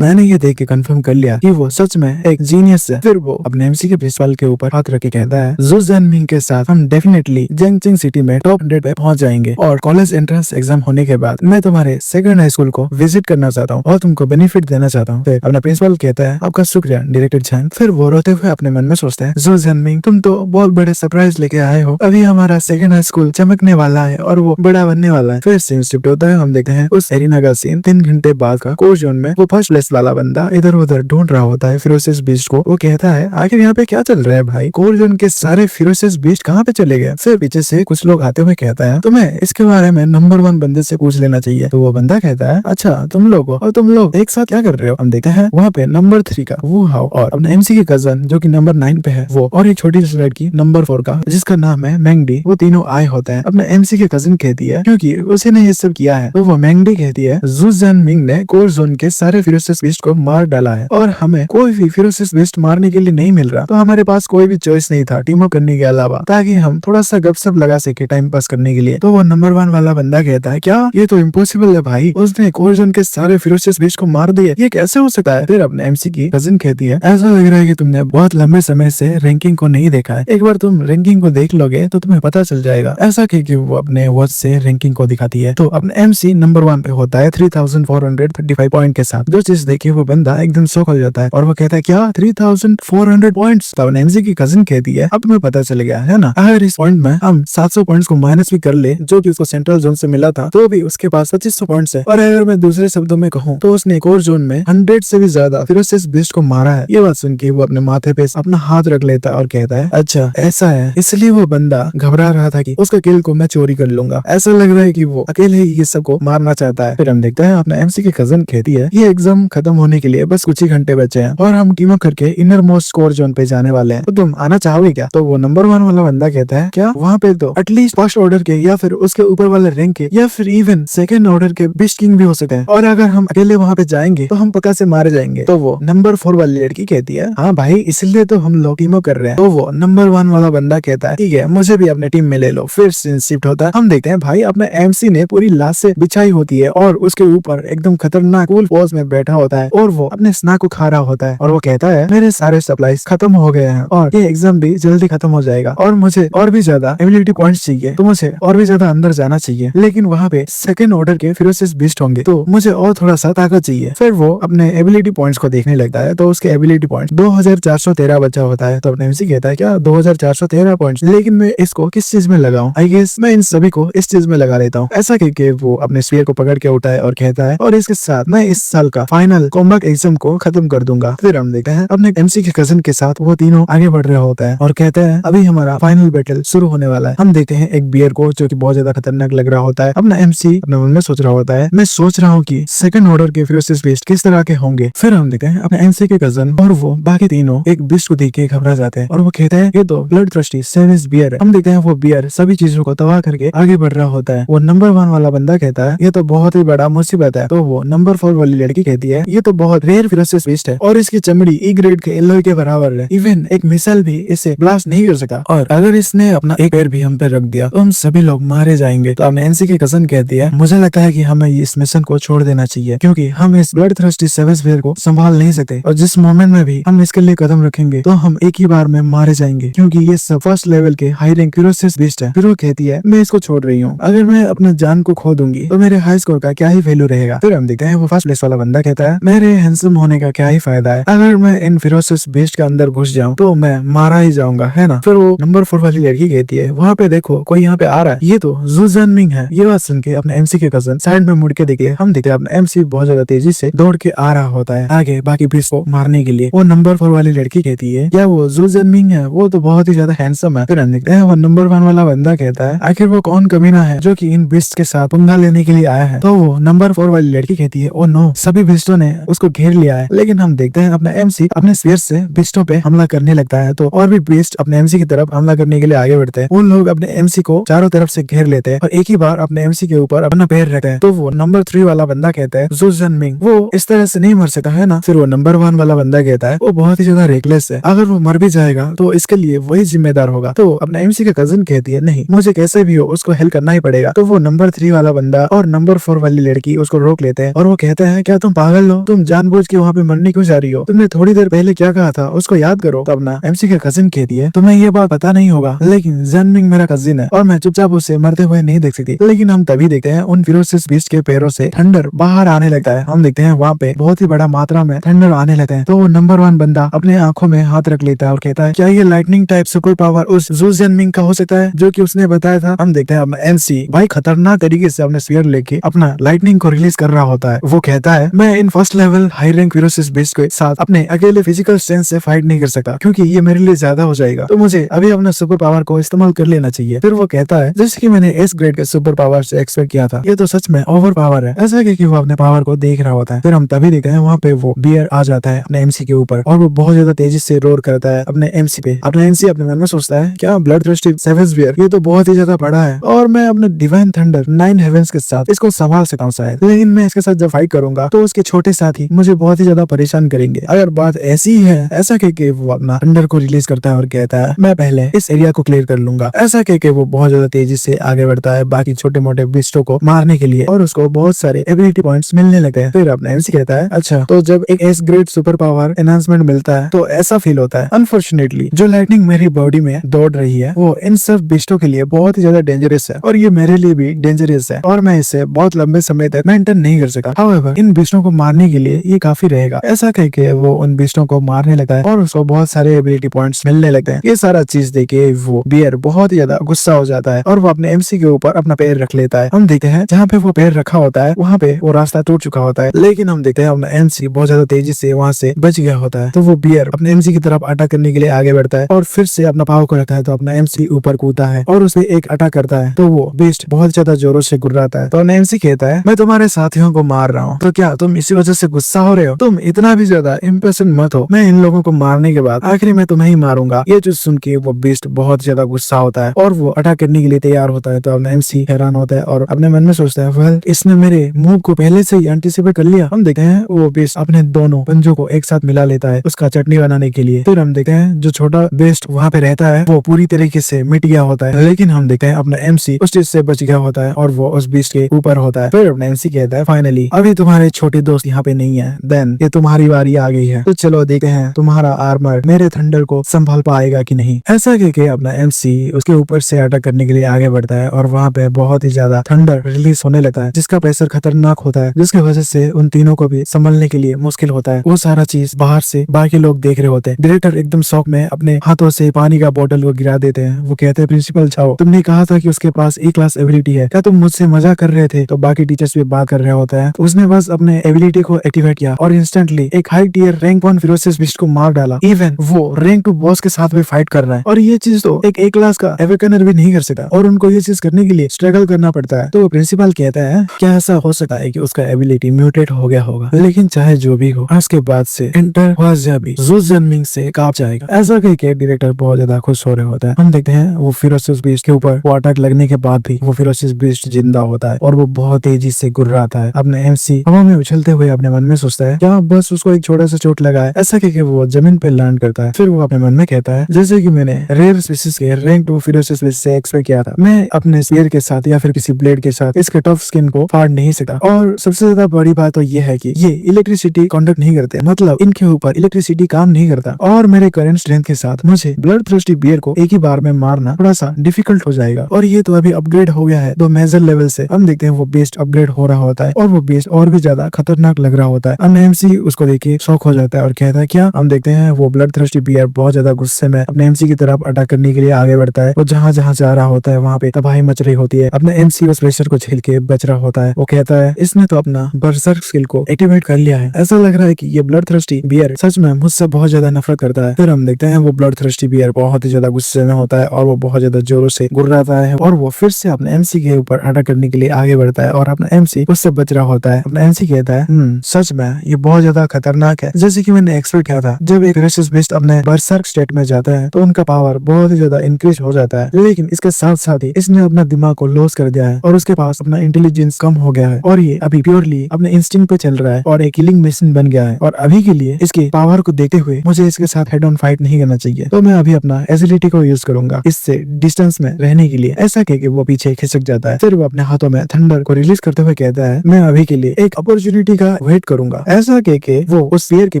मैंने ये देख के कंफर्म कर लिया कि वो सच में एक जीनियस है। फिर वो अपने एमसी के प्रिंसिपल के ऊपर हाथ रख के कहता है जू जिनमिंग के साथ हम डेफिनेटली जेंगचिंग सिटी में टॉप 100 पे पहुंच जाएंगे और कॉलेज एंट्रेंस एग्जाम होने के बाद मैं तुम्हारे सेकंड हाई स्कूल को विजिट करना चाहता हूँ और तुमको बेनिफिट देना चाहता हूँ। फिर अपना प्रिंसिपल कहता है आपका शुक्रिया डायरेक्टर जैंग। फिर वो रोते हुए अपने मन में सोचता है जू जिनमिंग तुम तो बहुत बड़े सरप्राइज लेके आए हो, अभी हमारा सेकंड हाई स्कूल चमकने वाला है और वो बड़ा बनने वाला है। फिर सीन शिफ्ट होता है, हम देखते हैं उस एरिना का सीन। 3 घंटे बाद का कोर जोन में वो फर्स्ट प्लेस वाला बंदा इधर उधर ढूंढ रहा होता है फिरोसियस बीस्ट को। वो कहता है आखिर यहाँ पे क्या चल रहा है भाई, कोर जोन के सारे फिरोसियस बीस्ट कहाँ पे चले गए? फिर पीछे से कुछ लोग आते हुए कहता है तुम्हें इसके बारे में नंबर 1 बंदे से पूछ लेना चाहिए। तो वो बंदा कहता है अच्छा तुम लोग हो और तुम लोग एक साथ क्या कर रहे हो? हम देखते हैं वहाँ पे नंबर 3 का वो हाउ और अपने एमसी के कजन जो कि नंबर 9 पे है वो, और एक छोटी सी लड़की नंबर 4 का जिसका नाम है मैंगडी, वो तीनों आए होते हैं। अपने एमसी के कजन कहती है क्योंकि उसी ने ये सब किया है। तो वो मैंगडी कहती है जू जिनमिंग ने कोर जोन के सारे फिरोसियस बीस्ट को मार डाला है और हमें कोई भी फिरोसियस बीस्ट मारने के लिए नहीं मिल रहा, तो हमारे पास कोई भी चॉइस नहीं था टीम अप करने के अलावा, ताकि हम थोड़ा सा गपशप लगा सके टाइम पास करने के लिए। तो वो नंबर 1 वाला बंदा कहता है क्या ये तो इम्पॉसिबल है भाई, उसने कोर जोन के सारे फिरोसियस बीस्ट को मार दिए, ये कैसे हो सकता है? फिर अपने एमसी की कजिन कहती है ऐसा लग रहा है कि तुमने बहुत लंबे समय से रैंकिंग को नहीं देखा है, एक बार तुम रैंकिंग को देख लोगे तो तुम्हें पता चल जाएगा। ऐसा कि वो अपने वॉच से रैंकिंग को दिखाती है। तो अपने एमसी नंबर 1 पे होता है 3435 पॉइंट के साथ। जो चीज देखी वो बंदा एकदम शॉक हो जाता है और वो कहता है क्या 3400 पॉइंट्स? तो अपने एमसी की कजिन कहती है अब तुम्हें पता चल गया है ना, अगर इस पॉइंट में हम 700 पॉइंट्स को माइनस भी कर ले जो कि उसको सेंट्रल जोन से मिला था तो भी उसके पास 2500 पॉइंट्स है। और अगर मैं दूसरे शब्दों में कहूँ तो उसने कोर जोन में 100 से भी ज्यादा फिरोसियस बीस्ट को मारा है। ये बात सुन के वो अपने माथे पे अपना हाथ रख लेता है और कहता है अच्छा ऐसा है, इसलिए वो बंदा घबरा रहा था कि उसका किल को मैं चोरी कर लूंगा। ऐसा लग रहा है कि वो अकेले ही ये सबको मारना चाहता है। फिर हम देखते हैं अपना एमसी की कजन कहती है ये एग्जाम खत्म होने के लिए बस कुछ ही घंटे बचे हैं और हम टीम अप करके इनर मोस्ट कोर जोन पे जाने वाले हैं, तो तुम आना चाहोगे क्या? तो वो नंबर 1 वाला बंदा कहता है क्या वहाँ पे तो एटलीस्ट फर्स्ट ऑर्डर के या फिर उसके ऊपर वाले रैंक के या फिर इवन सेकंड ऑर्डर के बीस्ट किंग भी हो सकते हैं, और अगर हम अकेले वहाँ पे जाएंगे तो हम पक्का से मारे जाएंगे। तो वो नंबर 4 वाली लड़की कहती है हाँ भाई इसलिए तो हम लोग टीम अप कर रहे हैं। तो वो नंबर 1 वाला बंदा कहता है ठीक है मुझे भी अपने टीम में ले लो। फिर सीन शिफ्ट होता है, हम देखते हैं भाई अपने एमसी ने पूरी लाश से बिछाई होती है और उसके ऊपर एकदम खतरनाक कूल पोज में बैठा होता है और वो अपने स्नैक को खा रहा होता है और वो कहता है मेरे सारे सप्लाईज खत्म हो गए हैं और ये एग्जाम भी जल्दी खत्म हो जाएगा और मुझे और भी ज्यादा एबिलिटी पॉइंट्स चाहिए, तो मुझे और भी ज्यादा अंदर जाना चाहिए, लेकिन वहाँ पे सेकंड ऑर्डर के फिरोसिस बीस्ट होंगे तो मुझे और थोड़ा सा ताकत चाहिए। फिर वो अपने एबिलिटी पॉइंट्स को देखने लगता है तो उसके एबिलिटी पॉइंट 2413 बचा होता है। तो अपने एमसी कहता है क्या 2413 पॉइंट्स, लेकिन मैं इसको किस चीज में लगाऊं? आई गेस मैं इन सभी को इस चीज में लगा लेता हूँ। ऐसा कहके वो अपने स्फीयर को पकड़ के उठाए और कहता है और इसके साथ मैं इस साल का फाइनल कॉम्बैट एग्जाम को खत्म कर दूंगा। फिर हम देखते हैं अपने एमसी के कजन के साथ वो तीनों आगे बढ़ रहा होता है और कहते हैं अभी हमारा फाइनल बैटल शुरू होने वाला है। हम देखते हैं एक बियर को जो कि बहुत ज्यादा खतरनाक लग रहा होता है। अपना एमसी अपने मन में सोच रहा होता है मैं सोच रहा हूँ कि सेकंड ऑर्डर के फिरोसिस बीस्ट किस तरह के होंगे। फिर हम देखते हैं अपने एमसी के कजन और वो बाकी तीनों एक बीस्ट को देख के घबरा जाते हैं और वो कहते हैं ये तो ब्लड थ्रस्टी सेविस बियर है। हम देखते हैं वो बियर सभी चीजों को तबाह करके आगे बढ़ रहा होता है। वो नंबर 1 वाला बंदा कहता है ये तो बहुत ही बड़ा मुसीबत है। तो वो नंबर 4 वाली लड़की कहती है ये तो बहुत रेयर फिरोसिस बीस्ट है और इसकी चमड़ी ई ग्रेड के एलॉय के बराबर है, इवन एक मिसाइल भी इसे ब्लास्ट नहीं कर सका और अगर इसने अपना एक पैर भी हम पे रख दिया तो हम सभी लोग मारे जाएंगे। तो अपने एनसी की कजन कहती है मुझे लगता है कि हमें इस मिशन को छोड़ देना चाहिए क्योंकि हम इस ब्लड थ्रस्टी सेविस बियर को संभाल नहीं सकते और जिस मोमेंट में भी हम इसके लिए कदम रखेंगे तो हम एक ही बार में मारे जाएंगे क्योंकि ये सब फर्स्ट लेवल के हाई रैंक फिरोसिस बीस्ट है। फिर वो कहती है मैं इसको छोड़ रही हूँ, अगर मैं अपना जान को खो दूंगी तो मेरे हाई स्कोर का क्या ही वैल्यू रहेगा। फिर हम देखते हैं वो फर्स्ट प्लेस वाला बंदा कहता है मेरे हैंडसम होने का क्या ही फायदा है, अगर मैं इन फिरोसिस बीस्ट के अंदर घुस जाऊँ तो मैं मारा ही जाऊंगा, है ना। फिर वो नंबर 4 वाली लड़की कहती है वहाँ पे देखो कोई यहाँ पे आ रहा है, ये तो जू जनमिंग है। ये बात सुन के अपने एमसी के कजन साइड में मुड़ के देखे, हम देखते हैं अपना एमसी बहुत ज्यादा तेजी से दौड़ के आ रहा होता है आगे बाकी बीस्ट को मारने के लिए। वो नंबर 4 वाली लड़की कहती है क्या वो जू जनमिंग है, वो तो बहुत ही ज्यादा हैंडसम है। फिर हम देखते हैं वो नंबर 1 वाला बंदा कहता है आखिर वो कौन कमीना है जो कि इन बिस्ट के साथ पंगा लेने के लिए आया है। तो वो नंबर 4 वाली लड़की कहती है ओ नो, सभी बिस्टों ने उसको घेर लिया है। लेकिन हम देखते हैं अपना एमसी अपने स्फीयर से बिस्टों पे हमला करने लगता है तो और भी बिस्ट अपने एमसी की तरफ हमला करने के लिए आगे बढ़ते हैं। उन लोग अपने एमसी को चारों तरफ से घेर लेते हैं और एक ही बार अपने एमसी के ऊपर अपना पैर रखते हैं। तो वो नंबर 3 वाला बंदा कहता है जू जनमिंग वो इस तरह से नहीं मर सकता, है ना। फिर वो नंबर 1 वाला बंदा कहता है वो बहुत ही ज्यादा रेकलेस है, अगर वो मर भी जाएगा तो इसके लिए वही जिम्मेदार होगा। तो अपना एमसी का कजन कहती है नहीं, मुझे कैसे भी हो उसको हेल्प करना ही पड़ेगा। तो वो नंबर 3 वाला बंदा और नंबर 4 वाली लड़की उसको रोक लेते हैं और वो कहते हैं क्या तुम पागल हो, तुम जानबूझ के वहाँ पे मरने क्यों जा रही हो, तुमने थोड़ी देर पहले क्या कहा था उसको याद करो। तो अपना एमसी का कजन कहती है तुम्हें ये बात पता नहीं होगा लेकिन जनमिंग मेरा कजिन है और मैं चुपचाप उसे मरते हुए नहीं देख सकती। लेकिन हम तभी देखते हैं उन फिरोसिस बीस्ट के पैरों से थंडर बाहर आने लगता है। हम देखते हैं वहाँ पे बहुत ही बड़ा मात्रा में थंडर आने लगते हैं। तो वो नंबर 1 बंदा अपने आंखों में हाथ रख लेता है और कहता है क्या ये लाइटनिंग टाइप सुपर पावर उस जू जनमिंग का हो सकता है जो कि उसने बताया था। हम देखते हैं अपना एमसी भाई खतरनाक तरीके से अपने स्फीयर लेके अपना लाइटनिंग को रिलीज कर रहा होता है। वो कहता है मैं इन first level high rank ferocious beast के साथ अपने अकेले फिजिकल स्ट्रेंथ से फाइट नहीं कर सकता क्योंकि ये मेरे लिए ज्यादा हो जाएगा, तो मुझे अभी अपना सुपर पावर को इस्तेमाल कर लेना चाहिए। फिर वो कहता है जैसे कि मैंने एस ग्रेड के सुपर पावर से एक्सपेक्ट किया था, ये तो सच में ओवर पावर है। ऐसा कि वो अपने पावर को देख रहा होता है। फिर हम तभी देखते हैं वहाँ पे वो बियर आ जाता है अपने एमसी के ऊपर और वो बहुत ज्यादा तेजी से रोर करता है अपने एमसी पे। अपना एमसी अपने मन में सोचता है क्या ब्लड थ्रस्टी सेविस बियर ये तो बहुत ही ज्यादा बड़ा है और मैं अपने डिवाइन थंडर 9 हेवेंस के साथ इसको संभाल सकता हूँ शायद, लेकिन मैं इसके साथ जब फाइट करूंगा तो उसके छोटे साथी मुझे बहुत ही ज्यादा परेशान करेंगे। अगर बात ऐसी है, ऐसा कह के वो अपना थंडर को रिलीज करता है और कहता है मैं पहले इस एरिया को क्लियर कर लूंगा। ऐसा कह के वो बहुत ज्यादा तेजी से आगे बढ़ता है बाकी छोटे मोटे बिस्टों को मारने के लिए और उसको बहुत सारे एबिलिटी पॉइंट्स मिलने लगते हैं। फिर अपना एमसी कहता है अच्छा तो जब एक S grade super power enhancement मिलता है तो ऐसा फील होता है अनफॉर्चुनेटली जो लाइटनिंग मेरी बॉडी में दौड़ रही है वो इन सब बिस्टों के लिए बहुत ही ज्यादा डेंजरस है और ये मेरे लिए भी डेंजरस है और मैं इसे बहुत लंबे समय तक मेंटेन नहीं कर सकता। हाउएवर इन बिस्टों को मारने के लिए ये काफी रहेगा। ऐसा कह के वो उन बिस्टों को मारने लगता है और उसको बहुत सारे एबिलिटी पॉइंट्स मिलने लगते हैं। ये सारा चीज देखे वो बियर बहुत ही ज्यादा गुस्सा हो जाता है और वो अपने एमसी के ऊपर अपना पैर रख लेता है। हम देखते हैं जहाँ पे वो पैर रखा होता है वहाँ पे वो रास्ता टूट चुका होता है, लेकिन हम देखते हैं अपना एमसी बहुत ज्यादा तेजी से वहाँ से बच गया होता है। तो वो बियर अपने एमसी की तरफ अटैक करने के लिए आगे बढ़ता है और फिर से अपना पावर को रखता है तो अपना एमसी ऊपर कूदता है और उसे एक अटैक करता है तो वो बीस्ट बहुत ज्यादा जोरों से गुर्राता है। तो एमसी कहता है मैं तुम्हारे साथियों को मार रहा हूँ तो क्या तुम इसी वजह से गुस्सा हो रहे हो, तुम इतना भी ज्यादा इम्प्रेशन मत हो, मैं इन लोगों को मारने के बाद आखिरी में तुम्हें ही मारूंगा। ये चीज सुन के वो बीस्ट बहुत ज्यादा गुस्सा होता है और वो अटैक करने के लिए तैयार होता है। तो अपना एमसी हैरान होता है और अपने मन में सोचता है वेल इसने मेरे मूव को पहले से ही एंटिसिपेट कर लिया। हम देखते हैं वो बीस्ट अपने दोनों पंजों को एक साथ मिला लेता है उसका चटनी बनाने के लिए। फिर हम देखते हैं जो छोटा बेस्ट वहाँ पे रहता है वो पूरी तरीके से मिट गया होता है, लेकिन हम देखते हैं अपना एमसी उस चीज से बच गया होता है और वो उस बीस्ट के ऊपर होता है। फिर अपना एमसी कहता है फाइनली अभी तुम्हारे छोटे दोस्त यहाँ पे नहीं है, देन ये तुम्हारी बारी आ गई है, तो चलो देखते हैं तुम्हारा आर्मर मेरे थंडर को संभाल पाएगा कि नहीं। ऐसा कह के अपना एमसी उसके ऊपर से अटैक करने के लिए आगे बढ़ता है और वहाँ पे बहुत ही ज्यादा थंडर रिलीज होने लगता है, जिसका प्रेशर खतरनाक होता है, जिसकी वजह से उन तीनों को भी संभलने के लिए मुश्किल होता है। वो सारा चीज बाहर से बाकी लोग देख रहे होते हैं। डायरेक्टर एकदम शौक में अपने हाथों से पानी का बोतल को गिरा देते हैं। वो कहते हैं प्रिंसिपल जाओ, तुमने कहा था कि उसके पास ए क्लास एबिलिटी है, क्या तुम मुझसे मजाक कर रहे थे? तो बाकी टीचर्स भी बात कर रहे होता है। तो उसने बस अपने एबिलिटी को एक्टिवेट किया और इंस्टेंटली एक हाई टियर रैंक 1 फिरोसियस बीस्ट को मार डाला। इवन वो रैंक 2 बॉस के साथ भी फाइट कर रहा है और ये चीज तो एक ए क्लास का एवेकनर भी नहीं कर सकता और उनको ये चीज करने के लिए स्ट्रगल करना पड़ता है। तो प्रिंसिपल कहता है क्या ऐसा हो सकता है कि उसका एबिलिटी म्यूटेट हो गया होगा? लेकिन चाहे जो भी हो, आज के बाद से एंटर ह्वाजिया भी जू जनमिंग से कांप जाएगा। ऐसा कह के डायरेक्टर बहुत ज्यादा खुश हो रहे होता है। हम देखते हैं वो फिरोसियस बीस्ट के ऊपर वो अटैक लगने के बाद भी वो फिरोसियस बीस्ट जिंदा होता है और वो बहुत तेजी से गुर्राता है। अपने एमसी हवा में उछलते हुए अपने मन में सोचता है क्या बस उसको एक छोटा सा चोट लगा है। ऐसा कह के वो जमीन पे लैंड करता है। फिर वो अपने मन में कहता है जैसे कि मैंने रेयर स्पीशीज के रैंक 2 फिरोसियस बीस्ट से एक्सपेक्ट किया था, मैं अपने स्पीयर के साथ या फिर किसी ब्लेड के साथ इसके टफ स्किन को फाड़ नहीं सकता। और सबसे ज्यादा बड़ी बात तो ये है कि ये इलेक्ट्रिसिटी कंडक्ट नहीं करते, मतलब इनके ऊपर इलेक्ट्रिसिटी काम नहीं करता और मेरे करंट स्ट्रेंथ के साथ मुझे ब्लड थ्रस्टी बियर को एक ही बार में मारना थोड़ा सा डिफिकल्ट हो जाएगा। और ये तो अभी अपग्रेड हो गया है 2 मेजर लेवल से। हम देखते हैं वो बेस्ट अपग्रेड हो रहा होता है और वो बेस्ट और भी ज्यादा खतरनाक लग रहा होता है। अब एमसी उसको देखिए शौक हो जाता है और कहता है क्या? हम देखते हैं वो ब्लड थ्रस्टी बियर बहुत ज्यादा गुस्से में अपने एमसी की तरफ अटैक करने के लिए आगे बढ़ता है। वो जहाँ जहाँ जा रहा होता है वहाँ पे तबाही मच रही होती है। अपने एमसी उस प्रेशर को झेल के बच रहा होता है। वो कहता है इसने तो अपना बर्सर्क स्किल को एक्टिवेट कर लिया है, ऐसा लग रहा है कि ये ब्लड थ्रस्टी बियर सच में मुझसे बहुत ज्यादा नफरत करता है। फिर हम देखते हैं वो ब्लड थ्रस्टी बियर बहुत ही ज्यादा गुस्से में होता है और वो बहुत ज्यादा जोरों से गुर्राता है और वो फिर से अपने एमसी के ऊपर अटैक करने के लिए आगे बढ़ता है और अपना एमसी उससे बच रहा होता है। अपना एमसी कहता है सच में ये बहुत ज्यादा खतरनाक है, जैसे कि मैंने एक्सपेक्ट किया था। जब एक फिरोसियस बीस्ट अपने बर्सर्क स्टेट में जाता है तो उनका पावर बहुत ही ज्यादा इंक्रीज हो जाता है, लेकिन इसके साथ साथ ही इसने अपना दिमाग को लॉस कर दिया है और उसके पास अपना इंटेलिजेंस कम हो गया है और ये अभी प्योरली अपने इंस्टिंक्ट पे चल रहा है और एक किलिंग मशीन बन गया है। और अभी के लिए इसके पावर को देखते हुए मुझे इसके साथ हेड ऑन फाइट नहीं करना चाहिए, तो मैं अभी अपना एजिलिटी को यूज करूंगा इससे डिस्टेंस में रहने के लिए। ऐसा कह के वो पीछे खिसक जाता है। फिर वो अपने हाथों में थंडर को रिलीज करते हुए कहता है मैं अभी के लिए एक अपॉर्चुनिटी का वेट करूंगा। ऐसा कह के वो उस स्पीयर के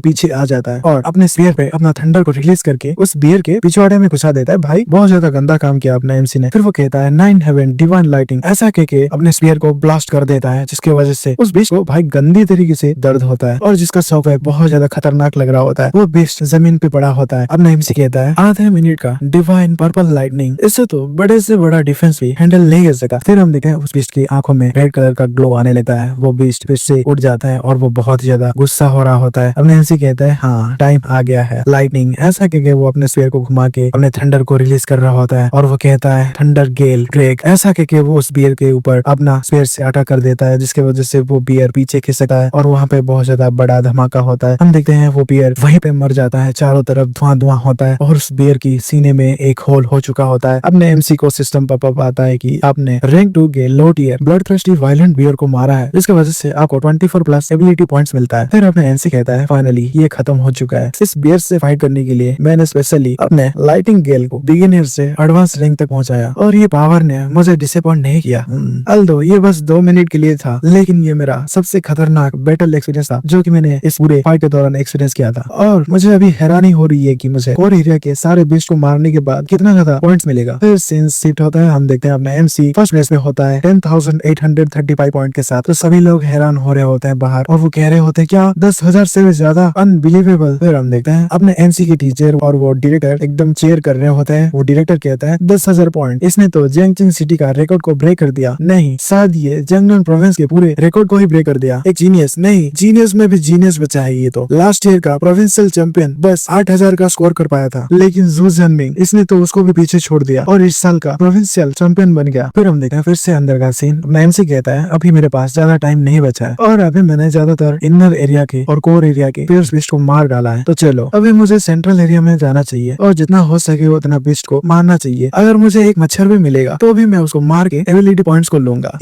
पीछे आ जाता है और अपने स्पीयर पे अपना थंडर को रिलीज करके उस बियर के पिछवाड़े में घुसा देता है। भाई बहुत ज्यादा गंदा काम किया अपना एमसी ने। फिर वो कहता है 9 हेवन डिवाइन लाइटिंग, ऐसा कह के अपने स्पीयर को ब्लास्ट कर देता है, जिसकी वजह से उस बीस्ट को भाई गंदी तरीके से दर्द होता है और जिसका सॉफ्टवेयर बहुत ज्यादा खतरनाक लग रहा होता है। वो बीस्ट जमीन पे पड़ा होता है। अपना एमसी कहता है आधे मिनट का डिवाइन पर्पल लाइटनिंग, इससे तो बड़े से बड़ा डिफेंस भी हैंडल नहीं कर सका। फिर हम देखते हैं उस बीस्ट की आंखों में रेड कलर का ग्लो आने लगता है। वो बीस्ट फिर से उठ जाता है और वो बहुत ही ज्यादा गुस्सा हो रहा होता है। अपने एमसी कहता है हाँ टाइम आ गया है लाइटनिंग, ऐसा कह के वो अपने स्पीयर को घुमा के अपने थंडर को रिलीज कर रहा होता है और वो कहता है थंडर गेल ड्रेक, ऐसा कह के वो उस बियर के ऊपर अपना स्पीयर से अटैक कर देता है, जिसकी वजह से वो बियर पीछे खिसकता है और वहाँ पे बहुत ज्यादा बड़ा धमाका होता है। हम देखते हैं वो बियर वहीं पे मर जाता है, चारों तरफ धुआं धुआं होता है और उस बियर की सीने में एक होल हो चुका होता है। अपने एमसी को सिस्टम पॉपअप आता है कि आपने रैंक 2 के low tier blood thirsty violent bear को मारा है, जिसकी वजह से आपको 24+ एबिलिटी पॉइंट्स मिलता है। फिर अपने एमसी कहता है फाइनली ये खत्म हो चुका है। इस बियर से फाइट करने के लिए मैंने स्पेशली अपने लाइटिंग गेल को बिगिनर से एडवांस रैंक तक पहुंचाया और ये पावर ने मुझे डिसअपॉइंट नहीं किया। अल्दो ये बस 2 मिनट के लिए था, लेकिन ये मेरा सबसे खतरनाक बैटल एक्सपीरियंस था जो कि मैंने इस पूरे फाइट के दौरान एक्सपीरियंस किया था। और मुझे अभी हैरानी हो रही है कि मुझे कोर एरिया के सारे बीस्ट को मारने के बाद कितना ज्यादा पॉइंट्स मिलेगा। फिर सीन्स शिफ्ट होता है। हम देखते हैं अपना एमसी फर्स्ट प्लेस में होता है 10,835 पॉइंट के साथ। तो सभी लोग हैरान हो रहे होते हैं बाहर और वो कह रहे होते हैं क्या 10,000 से भी ज्यादा, अनबिलीवेबल। फिर हम देखते हैं अपने एमसी के टीचर और वो डायरेक्टर एकदम चेयर कर रहे होते हैं। वो डायरेक्टर कहता है 10,000 पॉइंट, इसने तो जियांगचिंग सिटी का रिकॉर्ड को ब्रेक कर दिया। नहीं, शायद ये जियांगनान प्रोविंस के पूरे रिकॉर्ड को ही ब्रेक कर दिया। एक जीनियस, नहीं जीनियस में भी जीनियस बचा है ये तो। लास्ट ईयर का प्रोविंशियल चैंपियन बस 8,000 का स्कोर कर पाया था, लेकिन जू जनमिंग इसने तो उसको भी पीछे छोड़ दिया और इस साल का प्रोविंशियल चैंपियन बन गया। फिर हम देखते हैं फिर से अंदर का सीन। अपना एमसी कहता है अभी मेरे पास ज्यादा टाइम नहीं बचा है और अभी मैंने ज्यादातर इनर एरिया के और कोर एरिया के फियर्स बीस्ट को मार डाला है, तो चलो अभी मुझे सेंट्रल एरिया में जाना चाहिए और जितना हो सके उतना बीस्ट को मारना चाहिए। अगर मुझे एक मच्छर भी मिलेगा तो भी मैं उसको मार के एबिलिटी पॉइंट्स को लूंगा।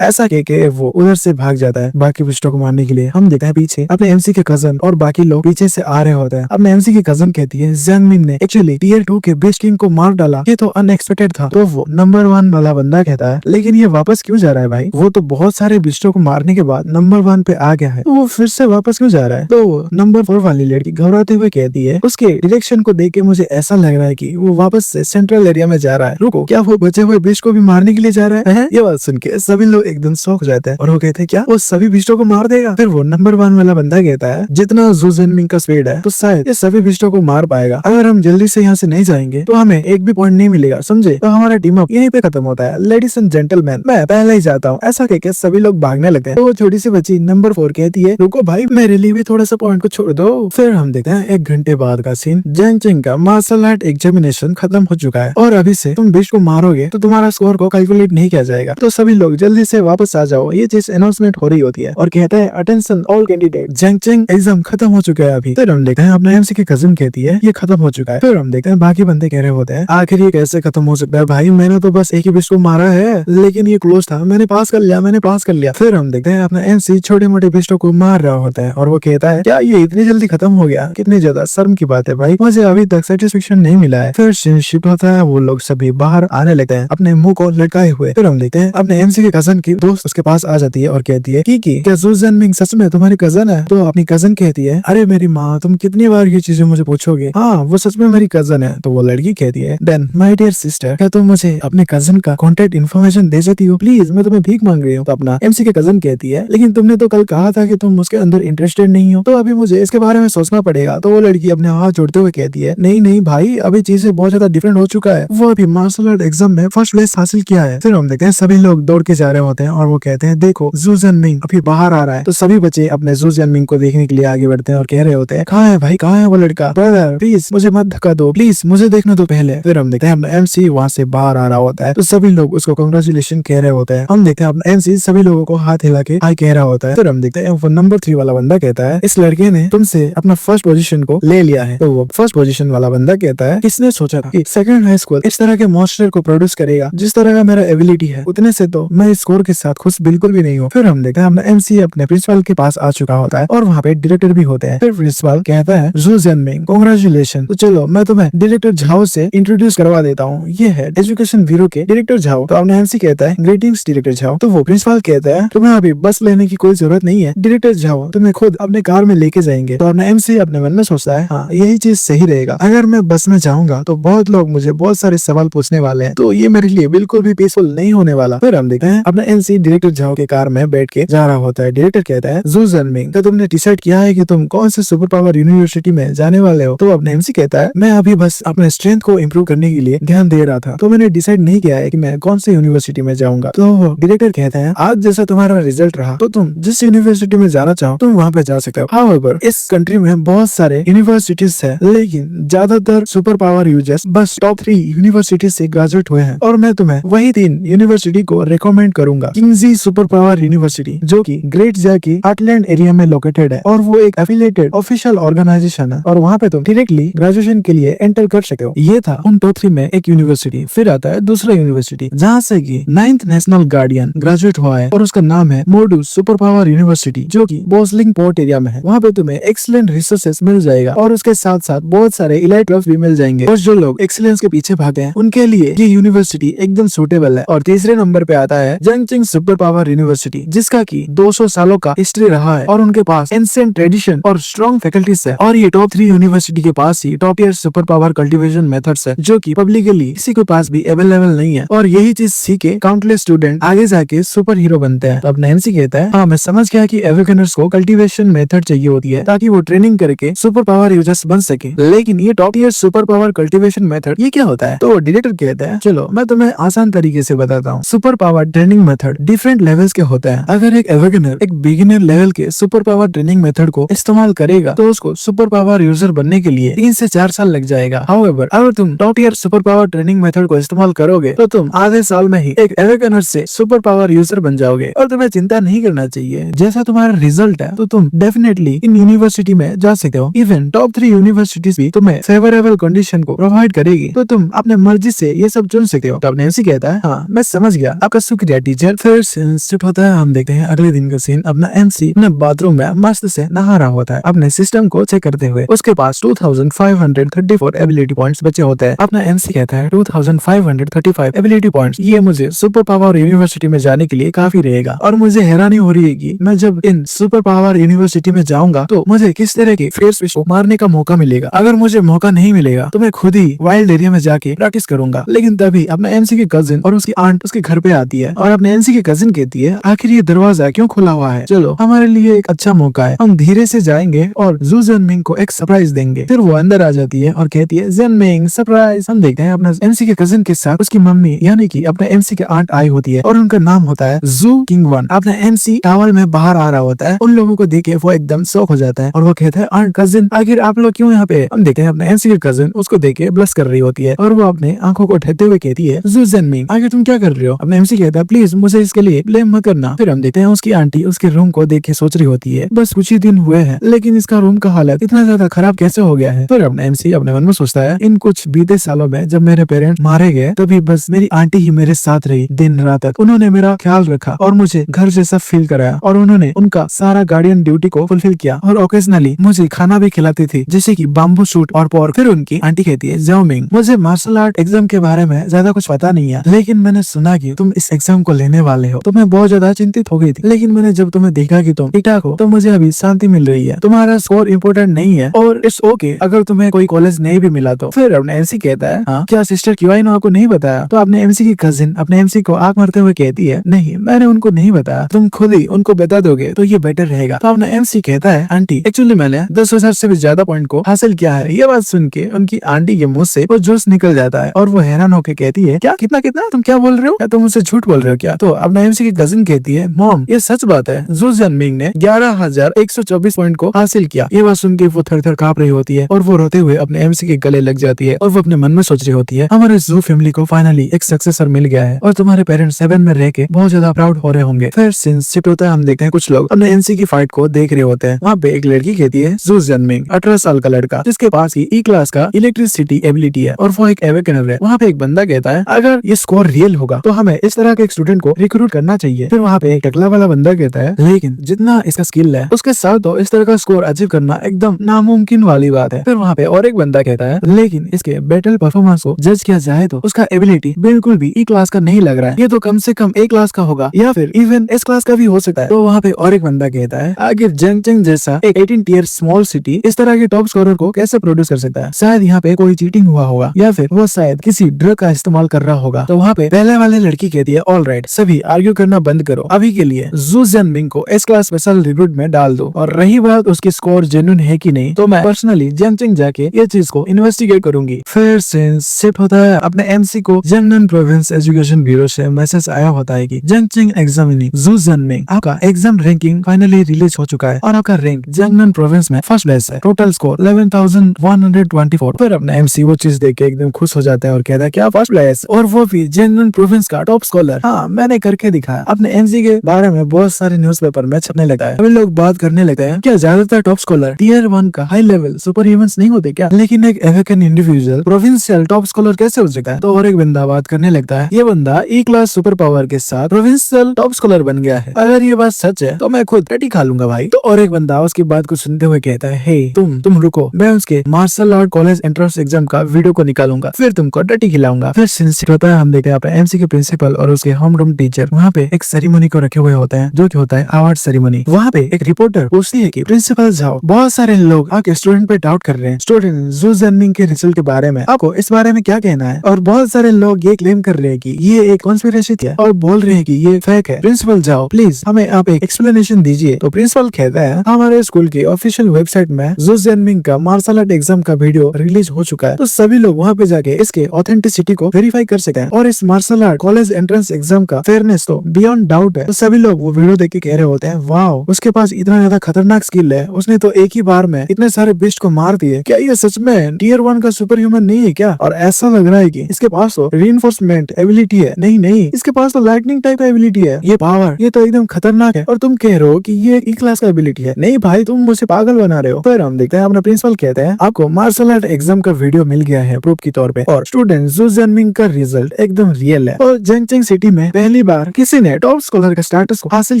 ऐसा कह के वो उधर से भाग जाता है बाकी बिस्टों को मारने के लिए। हम देखते हैं पीछे अपने एमसी के कजन और बाकी लोग पीछे से आ रहे होते हैं। अपने एमसी की कजन कहती है जियांगमिन ने एक्चुअली टियर 2 के बेस्ट किंग को मार डाला, ये तो अनएक्सपेक्टेड था। तो वो नंबर 1 वाला बंदा कहता है लेकिन ये वापस क्यों जा रहा है भाई? वो तो बहुत सारे बिस्टों को मारने के बाद नंबर 1 पे आ गया है, तो वो फिर से वापस क्यों जा रहा है? तो वो नंबर 4 वाली लड़की घबराते हुए कहती है उसके डायरेक्शन को देख के मुझे ऐसा लग रहा है कि वो वापस से सेंट्रल एरिया में जा रहा है। रुको, क्या वो बचे हुए बिस्ट को भी मारने के लिए जा रहा है? ये बात सुन के सभी लोग एकदम शॉक हो जाते हैं और वो कहते हैं क्या वो सभी बिस्टों को मार देगा? फिर वो नंबर 1 वाला बंदा कहता है जितना ज़ू ज़ेनमिंग का स्पीड है तो शायद ये सभी बिस्टों को मार पाएगा। अगर हम जल्दी से यहाँ से नहीं जाएंगे तो हमें एक भी पॉइंट नहीं मिलेगा, समझे? तो हमारा टीम अप यहीं पे खत्म होता है। लेडीज एंड जेंटलमैन, मैं पहले ही जाता हूँ। ऐसा कहकर सभी लोग भागने लगते हैं। तो वो छोटी सी बच्ची नंबर 4 कहती है रुको भाई, मेरे लिए भी थोड़ा सा पॉइंट को छोड़ दो। फिर हम देखते हैं 1 घंटे बाद का सीन। जैंग चिंग का मार्शल आर्ट एग्जामिनेशन खत्म हो चुका है और अभी से तुम बिस्ट को मारोगे तो तुम्हारा स्कोर को कैलकुलेट नहीं किया जाएगा। तो सभी लोग जल्दी से वापस आ जाओ, ये चीज अनाउंसमेंट हो रही होती है और कहता है अटेंशन ऑल कैंडिडेट, जैंग चिंग एग्जाम खत्म हो चुका है अभी। फिर हम देखते हैं अपने एमसी की कजिन कहती है ये खत्म हो चुका है। फिर हम देखते हैं बाकी बंदे कह रहे होते हैं आखिर ये कैसे खत्म हो सकता है भाई, मैंने तो बस एक ही बिस्ट को मारा है लेकिन ये क्लोज था, मैंने पास कर लिया, मैंने पास कर लिया। फिर हम देखते हैं अपना एमसी छोटे मोटे बिस्टों को मार रहा होता है और वो कहता है क्या ये इतनी जल्दी खत्म हो गया? कितनी ज्यादा शर्म की बात है भाई, मुझे अभी तक सेटिस्फेक्शन नहीं मिला है। फिर सीन शिफ्ट होता है, वो लोग सभी बाहर आने लगते हैं अपने मुंह को लटकाए हुए। फिर हम देखते हैं अपने एमसी के कजन की दोस्त उसके पास आ जाती है और कहती है की क्या ज़ू ज़ेनमिंग सच में तुम्हारी कजन है? तो अपनी कजन कहती है अरे मेरी माँ, तुम कितनी बार ये चीजें मुझे पूछोगे? हाँ वो सच में मेरी कजन है। तो वो लड़की कहती है देन माय डियर सिस्टर, क्या तुम मुझे अपने कजन का कॉन्टेक्ट इन्फॉर्मेशन दे सकती हो प्लीज, मैं तुम्हें भीख मांग रही हूँ। तो अपना एमसी के कजन कहती है लेकिन तुमने तो कल कहा था कि तुम उसके अंदर इंटरेस्टेड नहीं हो, तो अभी मुझे इसके बारे में सोचना पड़ेगा। तो वो लड़की अपने हाथ जोड़ते हुए कहती है नहीं नहीं भाई, अभी चीजें बहुत ज्यादा डिफरेंट हो चुका है, वो अभी मार्शल आर्ट एग्जाम में फर्स्ट प्लेस हासिल किया है। फिर हम देखते हैं सभी लोग दौड़ के जा रहे होते हैं और वो कहते हैं देखो ज़ू ज़ेनमिंग अभी बाहर आ रहा है। तो सभी बच्चे अपने ज़ू ज़ेनमिंग को देखने के लिए आगे बढ़ते हैं और कह रहे होते हैं कहाँ है भाई, कहाँ है वो लड़का? ब्रदर प्लीज मुझे मत धक्का दो, प्लीज मुझे देखने दो पहले। फिर हम देखते हैं अपना एमसी वहाँ से बाहर आ रहा होता है तो सभी लोग उसको कांग्रेचुलेशन कह रहे होते हैं। हम देखते हैं अपना एमसी सभी लोगों को हाथ हिला के हाय कह रहा होता है। फिर हम देखते हैं वो नंबर 3 वाला बंदा कहता है इस लड़के ने तुमसे अपना फर्स्ट पोजीशन को ले लिया है। तो वो फर्स्ट पोजीशन वाला बंदा कहता है किसने सोचा था कि सेकंड हाई स्कूल इस तरह के मॉन्स्टर को प्रोड्यूस करेगा? जिस तरह का मेरा एबिलिटी है उतने से तो मैं इस स्कोर के साथ खुश बिल्कुल भी नहीं हूँ। फिर हम देखते हैं अपना एमसी अपने प्रिंसिपल के पास आ चुका होता है और वहाँ पे डायरेक्टर भी होते हैं। फिर प्रिंसिपल कहता है ज़ू ज़ेनमिंग कांग्रेचुलेशन, तो चलो मैं तुम्हें डायरेक्टर झाओ से इंट्रोड्यूस करवा देता हूँ, ये है एजुकेशन ब्यूरो के डायरेक्टर झाओ। तो अपना एमसी कहता है ग्रीटिंग्स डायरेक्टर झाओ। तो वो प्रिंसिपल कहता है तुम्हें अभी बस लेने की कोई जरूरत नहीं है, डायरेक्टर झाओ तुम्हें खुद अपने कार में लेके जाएंगे। तो अपना एमसी अपने मन में सोचता है हाँ यही चीज सही रहेगा, अगर मैं बस में जाऊंगा तो बहुत लोग मुझे बहुत सारे सवाल पूछने वाले हैं, तो ये मेरे लिए बिल्कुल भी पीसफुल नहीं होने वाला। फिर हम देखते हैं अपना एमसी डायरेक्टर झाओ के कार में बैठ के जा रहा होता है। डायरेक्टर कहता है ज़ू ज़ेनमिंग तो तुमने डिसाइड किया है कि तुम कौन से सुपर पावर यूनिवर्सिटी में जाने वाले हो? तो अपने एमसी कहता है मैं अभी बस अपने स्ट्रेंथ को इम्प्रूव करने के लिए ध्यान दे रहा था, तो मैंने डिसाइड नहीं किया है कि मैं कौन से यूनिवर्सिटी में जाऊंगा। तो डायरेक्टर कहता है आज जैसा तुम्हारा रिजल्ट रहा तो तुम जिस यूनिवर्सिटी में जाना चाहो तुम वहाँ पे जा सकते हो। हाउएवर इस कंट्री में बहुत सारे यूनिवर्सिटीज है लेकिन ज्यादातर सुपर पावर यूजर्स बस टॉप 3 यूनिवर्सिटीज से ग्रेजुएट हुए हैं और मैं तुम्हें वही 3 यूनिवर्सिटी को रिकमेंड करूंगा। किंगजी सुपर पावर यूनिवर्सिटी जो कि ग्रेट जा की आर्टलैंड एरिया में लोकेटेड है और वो एक एफिलिएटेड ऑफिशियल ऑर्गेनाइजेशन है और वहाँ पे तुम डायरेक्टली ग्रेजुएशन के लिए एंटर कर सकते हो। ये था उन टॉप 3 में एक यूनिवर्सिटी। फिर आता है दूसरा यूनिवर्सिटी जहाँ से की 9th नेशनल गार्डियन ग्रेजुएट हुआ है और उसका नाम है मोडू सुपर पावर यूनिवर्सिटी जो की बोसलिंग पोर्ट एरिया में है। वहाँ पे तुम्हें एक्सीलेंट रिसोर्सेज मिल जाएगा और उसके साथ साथ बहुत सारे इलाइट क्लब्स भी मिल जाएंगे और जो लोग एक्सीलेंस के पीछे भागते हैं उनके लिए ये यूनिवर्सिटी एकदम सूटेबल है। और तीसरे नंबर पे आता है जंगचिंग सुपर पावर यूनिवर्सिटी जिसका की 200 सालों का हिस्ट्री रहा है और उनके पास एंशिएंट ट्रेडिशन और स्ट्रॉन्ग फैकल्टीज है और ये टॉप 3 यूनिवर्सिटी के पास ही top tier super power cultivation methods है जो कि पब्लिकली किसी के पास भी अवेलेबल नहीं है और यही चीज सीखे काउंटलेस स्टूडेंट आगे जाके सुपर हीरो बनते हैं। तो अब नैन्सी कहता है हाँ मैं समझ गया कि एवेकनर्स को कल्टीवेशन मेथड चाहिए होती है ताकि वो ट्रेनिंग करके सुपर पावर यूजर्स बन सके, लेकिन ये top tier super power cultivation method ये क्या होता है? तो डायरेक्टर कहता है चलो मैं तुम्हें आसान तरीके से बताता हूँ। Super power training method different levels के होते हैं। अगर एक एवेकनर एक बिगिनर लेवल के सुपर पावर ट्रेनिंग मेथड को इस्तेमाल करेगा तो उसको सुपर पावर यूजर बनने के लिए 3 से 4 साल लग जाएगा। हाउएवर अगर तुम top tier super power training method को इस्तेमाल करोगे तो तुम आधे साल में ही एक एवेकनर से सुपर पावर यूजर बन जाओगे और तुम्हें चिंता नहीं करना चाहिए। जैसा तुम्हारा रिजल्ट है तो तुम डेफिनेटली इन यूनिवर्सिटी में जा सकते हो। इवन टॉप 3 यूनिवर्सिटीज भी तुम्हें फेवरेबल कंडीशन को प्रोवाइड करेगी तो तुम अपने मर्जी से ये सब चुन सकते हो। तो नैन्सी कहता है हाँ मैं समझ गया, आपका शुक्रिया टीचर। फिर सीन शिफ्ट होता है। हम देखते हैं अगले दिन का सीन। अपना एमसी अपने बाथरूम में मस्त से नहा रहा होता है अपने सिस्टम को चेक करते हुए। उसके पास 2534 एबिलिटी पॉइंट्स बचे होते हैं। अपना एमसी एमसी कहता है 2535 एबिलिटी पॉइंट्स, ये मुझे सुपर पावर यूनिवर्सिटी में जाने के लिए काफी रहेगा। और मुझे हैरानी हो रही है कि मैं जब इन सुपर पावर यूनिवर्सिटी में जाऊंगा तो मुझे किस तरह के फेस फिश को मारने का मौका मिलेगा। अगर मुझे मौका नहीं मिलेगा तो मैं खुद ही वाइल्ड एरिया में जाके प्रैक्टिस करूंगा। लेकिन तभी अपने एमसी के कजिन और उसकी आंट उसके घर पे आती है और अपने एमसी के कजिन कहती है, आखिर ये दरवाजा क्यों खुला हुआ है, चलो हमारे लिए एक अच्छा मौका है, हम धीरे से जाएंगे और जू जनमिंग को एक सरप्राइज देंगे। फिर वो अंदर आ जाती है और कहती है, जनमिंग सरप्राइज। हम देखते हैं अपने एमसी के कजिन के साथ उसकी मम्मी यानी कि अपने एमसी के आंट आई होती है और उनका नाम होता है जू किंग वन। अपने एमसी टावल में बाहर आ रहा होता है, उन लोगों को देखे वो एकदम शॉक हो जाता है और वो कहता है, आंट कजिन आखिर आप लोग क्यों यहाँ पे। हम देखते हैं अपने एमसी के कजिन उसको देखे ब्लश कर रही होती है और वो अपने आंखों को ढकते हुए कहती है, जू जनमिंग आखिर तुम क्या कर रहे हो। अपने एमसी कहता है, प्लीज मुझे इसके लिए ब्लेम मत करना। फिर हम देखते हैं उसकी आंटी उसके रूम को देख के सोच रही होती है, बस कुछ ही दिन हुए हैं लेकिन इसका रूम का हालत इतना ज्यादा खराब कैसे हो गया है। फिर अपने एमसी अपने मन में सोचता है, इन कुछ बीते सालों में जब मेरे पेरेंट्स मारे गए तभी बस मेरी आंटी ही मेरे साथ रही दिन रात तक। उन्होंने मेरा ख्याल रखा और मुझे घर जैसा फील कराया और उन्होंने उनका सारा गार्डियन ड्यूटी को फुलफिल किया और ओकेजनली मुझे खाना भी खिलाती थी जैसे कि बाम्बू शूट और पोर्क। फिर उनकी आंटी कहती है, जाओमिंग मुझे मार्शल आर्ट एग्जाम के बारे में ज्यादा कुछ पता नहीं है लेकिन मैंने सुना कि तुम इस एग्जाम को लेने वाले हो तो मैं बहुत ज्यादा चिंतित हो गई थी, लेकिन मैंने जब तुम्हें देखा कि तुम ठीक ठाक हो तो मुझे अभी शांति मिल रही है। तुम्हारा स्कोर इम्पोर्टेंट नहीं है और इट्स ओके अगर तुम्हें कोई कॉलेज नहीं भी मिला तो। फिर अपने एमसी कहता है, हाँ क्या सिस्टर क्यूआई ने आपको नहीं बताया। तो अपने एमसी की कजिन अपने एमसी को आंख मारते हुए कहती है, नहीं मैंने उनको नहीं बताया, तुम खुद ही उनको बता दोगे तो ये बेटर रहेगा। तो अपना एमसी कहता है, आंटी एक्चुअली मैंने 10,000 से भी ज्यादा पॉइंट को हासिल किया है। ये बात सुन के उनकी आंटी के मुंह से वो जोश निकल जाता है और वो हैरान होकर कहती है, क्या कितना कितना तुम क्या बोल रहे हो, क्या तुम मुझसे झूठ बोल रहे हो क्या। तो अपना एमसी की कजिन कहती है, मॉम ये सच बात है, जू जनमिंग ने 11,124 पॉइंट को हासिल किया। ये बात सुन के वो थर थर कांप रही होती है और वो रोते हुए अपने एमसी के गले लग जाती है और वो अपने मन में सोच रही होती है, हमारे जू फैमिली को फाइनली एक सक्सेसर मिल गया है और तुम्हारे पेरेंट्स 7 में रह के बहुत ज्यादा प्राउड हो रहे होंगे। फिर सीन शिफ्ट होता है, हम देखते हैं कुछ लोग अपने एमसी की फाइट को देख रहे होते हैं। वहाँ पे एक लड़की कहती है, जू जनमिंग 18 साल का लड़का जिसके पास ही ई क्लास का इलेक्ट्रिसिटी एबिलिटी है और वो एक एवेकनर है। वहाँ पे एक बंदा कहता है, अगर ये स्कोर रियल होगा तो हमें इस तरह के एक स्टूडेंट को रिक्रूट करना चाहिए। फिर वहाँ पे एक टकला वाला बंदा कहता है, लेकिन जितना इसका स्किल है उसके साथ तो इस तरह का स्कोर अचीव करना एकदम नामुमकिन वाली बात है। फिर वहाँ पे और एक बंदा कहता है, लेकिन इसके बैटल परफॉर्मेंस को जज किया जाए तो उसका एबिलिटी बिल्कुल भी ई क्लास का नहीं लग रहा है, ये तो कम से कम ए क्लास का होगा या फिर इवन एस क्लास का भी हो सकता है। तो वहाँ पे और एक बंदा कहता है, आखिर जंगचंग जैसा एक 18 टियर स्मॉल सिटी इस तरह के टॉप स्कोरर को कैसे प्रोड्यूस कर सकता है, शायद यहाँ पे कोई चीटिंग हुआ होगा या फिर वो शायद किसी ड्रग का इस्तेमाल कर रहा होगा। तो वहाँ पे पहले वाले लड़की कहती है, ऑल राइट सभी आर्ग्यू करना बंद करो, अभी के लिए जू जनमिंग को एस क्लास स्पेशल रिक्रूट में डाल दो और रही बात उसकी स्कोर जेन्युइन है कि नहीं तो मैं पर्सनली जंगचंग जाके ये चीज को इन्वेस्टिगेट करूंगी। फिर शिफ्ट होता है, अपने एमसी को जंगनन प्रोविंस एजुकेशन ब्यूरो से मैसेज आया होता है कि जंगचंग एग्जामिनी जू जनमिंग आपका एग्जाम रैंकिंग फाइनली रिलीज हो चुका है और आपका रैंक जंगनन प्रोविंस में फर्स्ट प्लेस है, टोटल स्कोर 11,124। फिर अपना एमसी वो चीज देख के एकदम खुश हो जाता है और कहता है, क्या फर्स्ट प्लेस और वो भी जंगनन प्रोविंस का टॉप स्कॉलर। हाँ मैंने करके दिखाया। अपने एमसी के बारे में बहुत सारे न्यूज़पेपर में छपने लगता है, अभी लोग बात करने लगते हैं, क्या ज्यादातर टॉप स्कॉलर टियर 1 का हाई लेवल सुपर ह्यूमंस नहीं होते क्या, लेकिन एक awaken individual provincial top scholar कैसे हो सकता है। तो और एक बंदा बात करने लगता है, ये बंदा ई क्लास सुपर पावर के साथ प्रोविंशियल टॉप स्कॉलर बन गया है, अगर ये बात सच है तो मैं खुद टटी खा लूंगा भाई। तो और एक बंदा उसकी बात को सुनते हुए कहता है, हे तुम रुको, मैं उसके martial art college entrance exam का वीडियो को निकालूंगा फिर तुमको टटी खिलाऊंगा। फिर सिंसियर होता है, हम देखते हैं एमसी के प्रिंसिपल और उसके होम रूम टीचर वहाँ पे एक सेरेमनी को रखे हुए होते हैं जो कि होता है अवार्ड सेरेमनी। वहाँ पे एक रिपोर्टर पूछती है कि प्रिंसिपल जाओ, बहुत सारे लोग आपके स्टूडेंट पे डाउट कर रहे हैं, स्टूडेंट जू जनमिंग के रिजल्ट के बारे में आपको इस बारे में क्या कहना है। और बहुत सारे लोग ये क्लेम कर रहे हैं कि ये एक कॉन्स्पिरेसी है और बोल रहे हैं कि ये फेक है। प्रिंसिपल जाओ प्लीज हमें आप एक एक्सप्लेनेशन दीजिए। तो प्रिंसिपल कहता है, हमारे स्कूल की ऑफिशियल वेबसाइट में जू जनमिंग का मार्शल आर्ट एग्जाम का वीडियो रिलीज हो चुका है, तो सभी लोग वहाँ पे जाके इसके ऑथेंटिसिटी को वेरीफाई कर सकते हैं और इस martial art college entrance exam का फेयरनेस तो बियॉन्ड डाउट है। तो सभी लोग वो वीडियो देख के कह रहे होते हैं, वाओ उसके पास इतना ज्यादा खतरनाक स्किल है, उसने तो एक ही बार में इतने सारे बिस्ट को मार दिए, क्या ये सच में टियर 1 का सुपर ह्यूमन नहीं है क्या। और ऐसा लग रहा है कि इसके पास तो रीइंफोर्समेंट एबिलिटी है, नहीं इसके पास तो लाइटनिंग टाइप का एबिलिटी है, ये पावर ये तो एकदम खतरनाक है और तुम कह रहे हो कि ये ई क्लास का एबिलिटी है। नहीं भाई तुम मुझे पागल बना रहे हो। फिर हम देखते हैं अपना प्रिंसिपल कहते हैं, आपको मार्शल आर्ट एग्जाम का वीडियो मिल गया है प्रूफ के तौर पे और स्टूडेंट जू जनमिंग का रिजल्ट एकदम रियल है और जंगचंग सिटी में पहली बार किसी ने टॉप स्कॉलर का स्टेटस को हासिल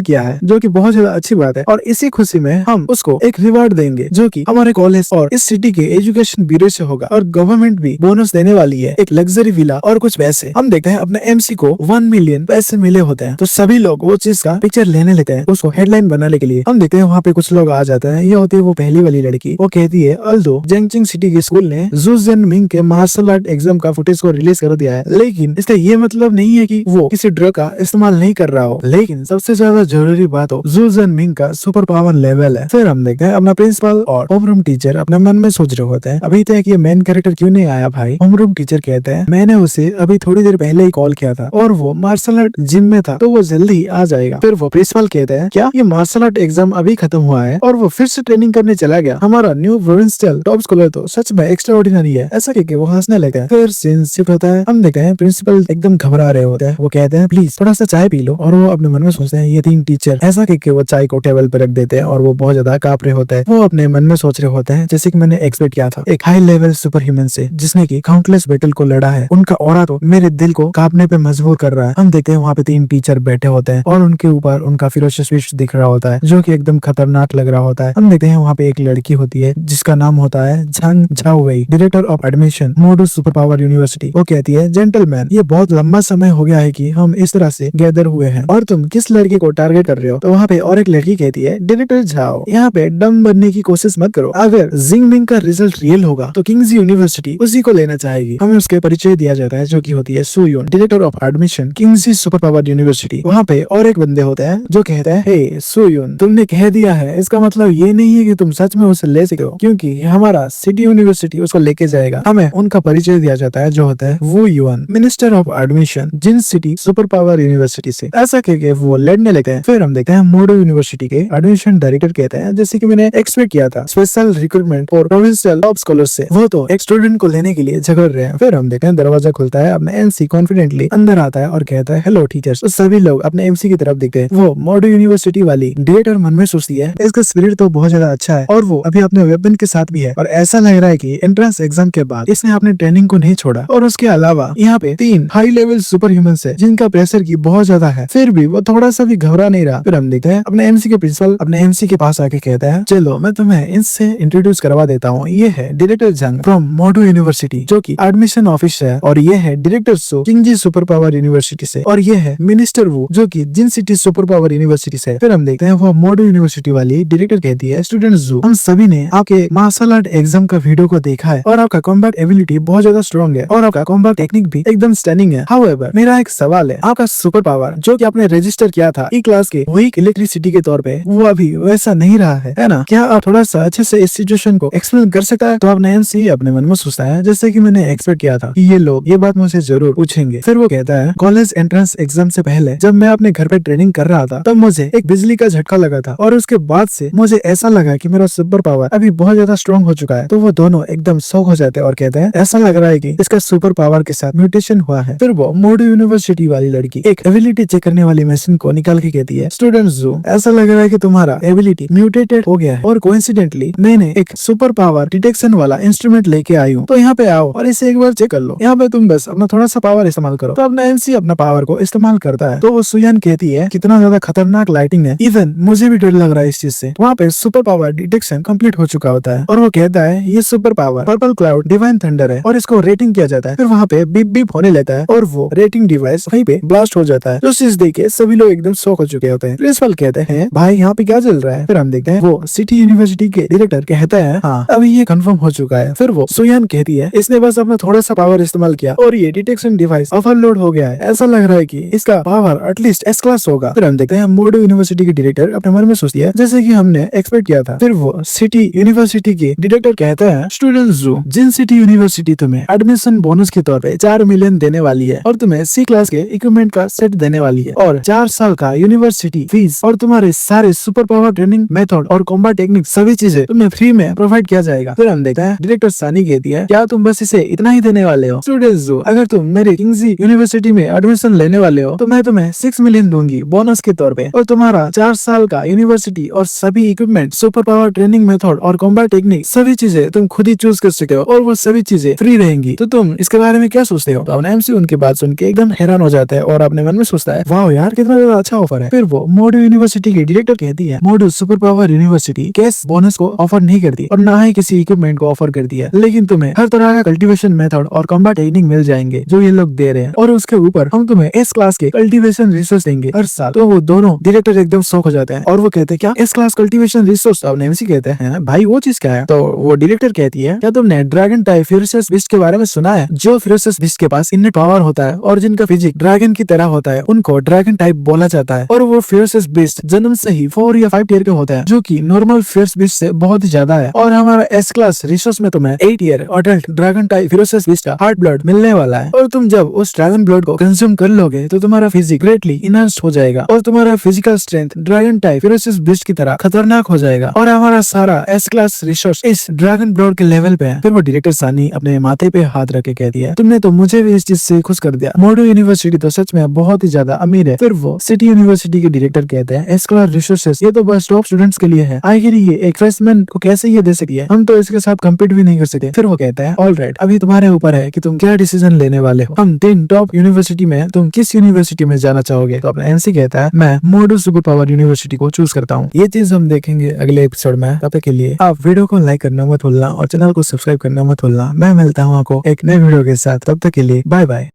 किया है, जो कि बहुत ज्यादा अच्छी बात है। और इसी खुशी में हम उसको एक रिवार्ड देंगे जो कि हमारे कॉलेज और इस सिटी के एजुकेशन ब्यूरो से होगा और गवर्नमेंट भी बोनस देने वाली है एक लग्जरी विला और कुछ पैसे। हम देखते हैं अपने एमसी को 1 मिलियन पैसे मिले होते हैं, तो सभी लोग वो चीज का पिक्चर लेने लेते हैं उसको हेडलाइन बनाने के लिए। हम देखते हैं वहाँ पे कुछ लोग आ जाते हैं। ये होती है वो पहली वाली लड़की। वो कहती है अल्दो जेंगचिंग सिटी के स्कूल ने जू जेन मिंग के मार्शल आर्ट एग्जाम का फुटेज को रिलीज कर दिया है, लेकिन इसका ये मतलब नहीं है कि वो किसी ड्रग का इस्तेमाल नहीं कर रहा हो। लेकिन सबसे ज्यादा जरूरी बात हो जू जेन मिंग का सुपर पावर लेवल है। फिर हम देखते हैं अपना प्रिंसिपल और होमरूम टीचर अपने मन में सोच रहे होते हैं अभी तक ये मेन कैरेक्टर क्यों नहीं आया भाई। होमरूम टीचर कहते हैं मैंने उसे अभी थोड़ी देर पहले ही कॉल किया था और वो मार्शल आर्ट जिम में था, तो वो जल्दी आ जाएगा। फिर वो प्रिंसिपल कहते हैं क्या ये मार्शल आर्ट एग्जाम अभी खत्म हुआ है और वो फिर से ट्रेनिंग करने चला गया। हमारा न्यू प्रोविंशियल टॉप स्कॉलर तो सच में एक्स्ट्राऑर्डिनरी है। ऐसा कहके वो हंसने लगते हैं। फिर सीन शिफ्ट होता है। हम देखते हैं प्रिंसिपल एकदम घबरा रहे होते हैं। वो कहते हैं प्लीज थोड़ा सा चाय पी लो, और वो अपने मन में सोचते हैं ये 3 टीचर। ऐसा कहके वो चाय को टेबल पे रख देते हैं और वो बहुत ज्यादा कांप रहे होते हैं। वो अपने मन में सोच रहे होते हैं जैसे कि मैंने एक्सपेक्ट किया था एक हाई लेवल सुपर ह्यूमन से जिसने की काउंटलेस बैटल को लड़ा है। उनका ऑरा तो मेरे दिल को कांपने पे मजबूर कर रहा है। हम देखते हैं वहाँ पे 3 टीचर बैठे होते हैं और उनके ऊपर उनका फिरोशियस फिश दिख रहा होता है जो कि एकदम खतरनाक लग रहा होता है। हम देखते हैं वहाँ पे एक लड़की होती है जिसका नाम होता है झांग झाओवेई, डायरेक्टर ऑफ एडमिशन मोडू सुपर पावर यूनिवर्सिटी। वो कहती है जेंटलमैन ये बहुत लंबा समय हो गया है कि हम इस तरह से गैदर हुए हैं और तुम किस लड़की को टारगेट कर रहे हो। तो वहाँ पे और एक लड़की कहती है डायरेक्टर झाओ यहाँ पे डम बनने की कोशिश मत करो। अगर जिंगमिंग का रिजल्ट रियल होगा तो किंग्स यूनिवर्सिटी उसी को लेना चाहेगी। हमें उसके परिचय दिया जाता है जो की होती है Suyeon, director of admission Kings super power university. वहाँ पे और एक बंदे होते हैं जो कहते हैं हे सुयोन तुमने कह दिया है इसका मतलब ये नहीं है कि तुम सच में उसे ले सको, क्योंकि हमारा सिटी यूनिवर्सिटी उसको लेके जाएगा। हमें उनका परिचय दिया जाता है जो होता है वो Yuan, minister of admission Jin city super power university से। ऐसा कहके वो लड़ने लगते हैं। फिर हम देखते हैं मोडो यूनिवर्सिटी के एडमिशन डायरेक्टर कहते हैं जैसे कि मैंने एक्सपेक्ट किया था special recruitment for provincial top scholar से, वो तो एक स्टूडेंट को लेने के लिए झगड़ रहे हैं। फिर हम देखते हैं दरवाजा खुलता है, अपने एमसी कॉन्फिडेंटली अंदर आता है और कहता है हेलो टीचर्स। तो सभी लोग अपने एमसी की तरफ देखते हैं। वो मोडो यूनिवर्सिटी वाली डायरेक्टर मन में सोचती है इसका स्पिरिट तो बहुत ज्यादा अच्छा है और वो अभी अपने वेपन के साथ भी है और ऐसा लग रहा है कि एंट्रेंस एग्जाम के बाद इसने अपने ट्रेनिंग को नहीं छोड़ा। और उसके अलावा यहाँ पे 3 हाई लेवल सुपर ह्यूमंस है जिनका प्रेशर की बहुत ज्यादा है, फिर भी वो थोड़ा सा भी घबरा नहीं रहा। फिर हम देखते हैं अपने एमसी के प्रिंसिपल अपने एमसी के पास आके कहता है चलो मैं तुम्हें इनसे इंट्रोड्यूस करवा देता हूँ। ये है डायरेक्टर जंग फ्रॉम मोडो यूनिवर्सिटी जो की एडमिशन ऑफिसर है, और ये है director so किंगजी super power university से, और ये है मिनिस्टर वू जो की जिन सिटी सुपर पावर यूनिवर्सिटी से। फिर हम देखते हैं वो मोडो यूनिवर्सिटी वाली डायरेक्टर कहती है स्टूडेंट जू हम सभी ने आपके मार्शल आर्ट एग्जाम का वीडियो को देखा है और आपका कॉम्बैट एबिलिटी बहुत ज्यादा स्ट्रॉन्ग है और आपका कॉम्बैट टेक्निक भी एकदम स्टनिंग है। हाउएवर मेरा एक सवाल है, आपका सुपर पावर जो कि आपने रजिस्टर किया था ई क्लास के वीक इलेक्ट्रिसिटी के तौर पे वो अभी वैसा नहीं रहा है ना? क्या आप थोड़ा सा अच्छे से इस सिचुएशन को एक्सप्लेन कर सकता है? तो आपने एमसी अपने मन में सोचता है जैसे कि मैंने एक्सपेक्ट किया था कि ये लोग ये बात मुझसे जरूर पूछेंगे। फिर वो कहता है कॉलेज एंट्रेंस एग्जाम से पहले जब मैं अपने घर पे ट्रेनिंग कर रहा था तब मुझे एक बिजली का झटका लगा था और उसके बाद से मुझे ऐसा लगा कि मेरा सुपर पावर अभी बहुत ज्यादा स्ट्रॉन्ग हो चुका है। तो वो दोनों एकदम शॉक हो जाते हैं और कहते हैं ऐसा लग रहा है कि इसका सुपर पावर के साथ म्यूटेशन हुआ है। फिर वो मोडो यूनिवर्सिटी वाली लड़की एक एबिलिटी चेक करने वाली मशीन को निकाल के कहती है स्टूडेंट जो ऐसा लग रहा है कि तुम्हारा एबिलिटी म्यूटेटेड हो गया है और कोइंसिडेंटली मैंने एक सुपर पावर डिटेक्शन वाला इंस्ट्रूमेंट लेके आई हूँ, तो यहाँ पे आओ और इसे एक बार चेक कर लो। यहाँ पे तुम बस अपना थोड़ा सा पावर इस्तेमाल करो। तो अपना एमसी अपना पावर को इस्तेमाल करता है। तो वो सुयान कहती है कितना ज्यादा खतरनाक लाइटिंग है, इवन मुझे भी डर लग रहा है इस चीज से। वहाँ पे सुपर पावर डिटेक्शन कंप्लीट हो चुका होता है और वो कहता है ये super power purple cloud divine thunder है और इसको रेटिंग किया जाता है। फिर वहाँ पे बीप बीप होने लगता है और वो रेटिंग डिवाइस वहीं पे ब्लास्ट हो जाता है। जो चीज देख के सभी लोग एकदम शॉक हो चुके होते हैं। प्रिंसिपल कहते हैं भाई यहाँ पे क्या चल रहा है? फिर हम देखते हैं वो सिटी यूनिवर्सिटी के डायरेक्टर कहता है हाँ अभी ये कंफर्म हो चुका है। फिर वो सुयान कहती है इसने बस अपना थोड़ा सा पावर इस्तेमाल किया और ये डिटेक्शन डिवाइस ओवरलोड हो गया है। ऐसा लग रहा है कि इसका पावर एटलीस्ट एस क्लास होगा। फिर हम देखते हैं मोडो यूनिवर्सिटी के डायरेक्टर अपने मन में सोचती है जैसे कि हमने एक्सपेक्ट किया था। फिर वो सिटी यूनिवर्सिटी के डायरेक्टर कहता है स्टूडेंट जो जिन सिटी यूनिवर्सिटी तुम्हें एडमिशन बोनस के तौर पे 4 मिलियन देने वाली है और तुम्हें सी क्लास के इक्विपमेंट का सेट देने वाली है और 4 साल का यूनिवर्सिटी फीस और तुम्हारे सारे सुपर पावर ट्रेनिंग मेथड और कॉम्बैट टेक्निक सभी चीजें तुम्हें फ्री में प्रोवाइड किया जाएगा। फिर हम देखते हैं डायरेक्टर सानी कहती है क्या तुम बस इसे इतना ही देने वाले हो? स्टूडेंट्स जो अगर तुम मेरे किंग्स यूनिवर्सिटी में एडमिशन लेने वाले हो तो मैं तुम्हें 6 मिलियन दूंगी बोनस के तौर पे और तुम्हारा 4 साल का यूनिवर्सिटी और सभी equipment super power training method और कॉम्बैट टेक्निक सभी चीजें तुम खुद ही चूज कर सकते हो और वो सभी चीजें फ्री रहेंगी। तो तुम इसके बारे में क्या सोचते हो? तो एमसी उनकी बात सुन के एकदम हैरान हो जाता है और अपने मन में सोचता है वाह यार कितना ज्यादा अच्छा ऑफर है। फिर वो मोडो यूनिवर्सिटी की डायरेक्टर कहती है Modo super power university cash bonus को ऑफर नहीं करती और ना ही किसी इक्विपमेंट को ऑफर करती है, लेकिन तुम्हें हर तरह का कल्टीवेट कल्टीवेशन मेथड और कॉम्बैट टेक्निक मिल जाएंगे जो ये लोग दे रहे हैं, और उसके ऊपर हम तुम्हें एस क्लास के कल्टीवेशन रिसोर्स देंगे हर साल। तो वो दोनों डायरेक्टर एकदम शौक हो जाते हैं और वो कहते हैं क्या एस क्लास कल्टीवेशन रिसोर्स? अब नेमसी कहते हैं भाई वो चीज क्या है? तो वो डायरेक्टर कहती है क्या तुमने ड्रैगन टाइप फेरोसियस बीस्ट के बारे में सुना है? जो फेरोसियस बीस्ट के पास इननेट पावर होता है और जिनका फिजिक ड्रैगन की तरह होता है उनको ड्रैगन टाइप बोला जाता है। और वो फेरोसियस बीस्ट जन्म से ही 4 या 5 ईयर के होते हैं, जो कि नॉर्मल फेरोसियस बीस्ट से बहुत ही ज्यादा है। और हमारा एस क्लास रिसोर्स में तुम्हें 8 year adult dragon type ferocious beast का हार्ट ब्लड मिलने वाला है। और तुम जब उस ड्रैगन ब्लड को कंज्यूम कर लोगे तो तुम्हारा फिजिक ग्रेटली इनहांस्ड हो जाएगा और तुम्हारा physical strength dragon type ferocious beast की तरह खतरनाक हो जाएगा। और हमारा सारा एस क्लास रिसोर्स इस ड्रैगन ब्लड के लेवल पे है। फिर वो डायरेक्टर सानी अपने माथे पे हाथ रख के कहती है तुमने तो मुझे भी इस चीज से खुश कर दिया, मोडो यूनिवर्सिटी तो सच में बहुत ही ज्यादा अमीर है। फिर वो सिटी यूनिवर्सिटी के डायरेक्टर कहते हैं एस क्लास रिसोर्सेस ये तो बस टॉप स्टूडेंट्स के लिए है, आखिर ये एक फ्रेशमैन को कैसे ये दे सकती है, हम तो इसके साथ कम्पीट भी नहीं कर सकते। फिर वो कहता है ऑलराइट, अभी तुम्हारे ऊपर है कि तुम क्या डिसीजन लेने वाले हो। हम 3 टॉप यूनिवर्सिटी में तुम किस यूनिवर्सिटी में जाना चाहोगे? तो अपना एमसी कहता है मैं मोडो सुपर पावर यूनिवर्सिटी को चूज करता हूँ। ये चीज हम देखेंगे अगले एपिसोड में। तब तक के लिए आप वीडियो को लाइक करना मत भूलना और चैनल को सब्सक्राइब करना मत भूलना। मैं मिलता हूँ आपको एक नए वीडियो के साथ, तब तक के लिए बाय बाय।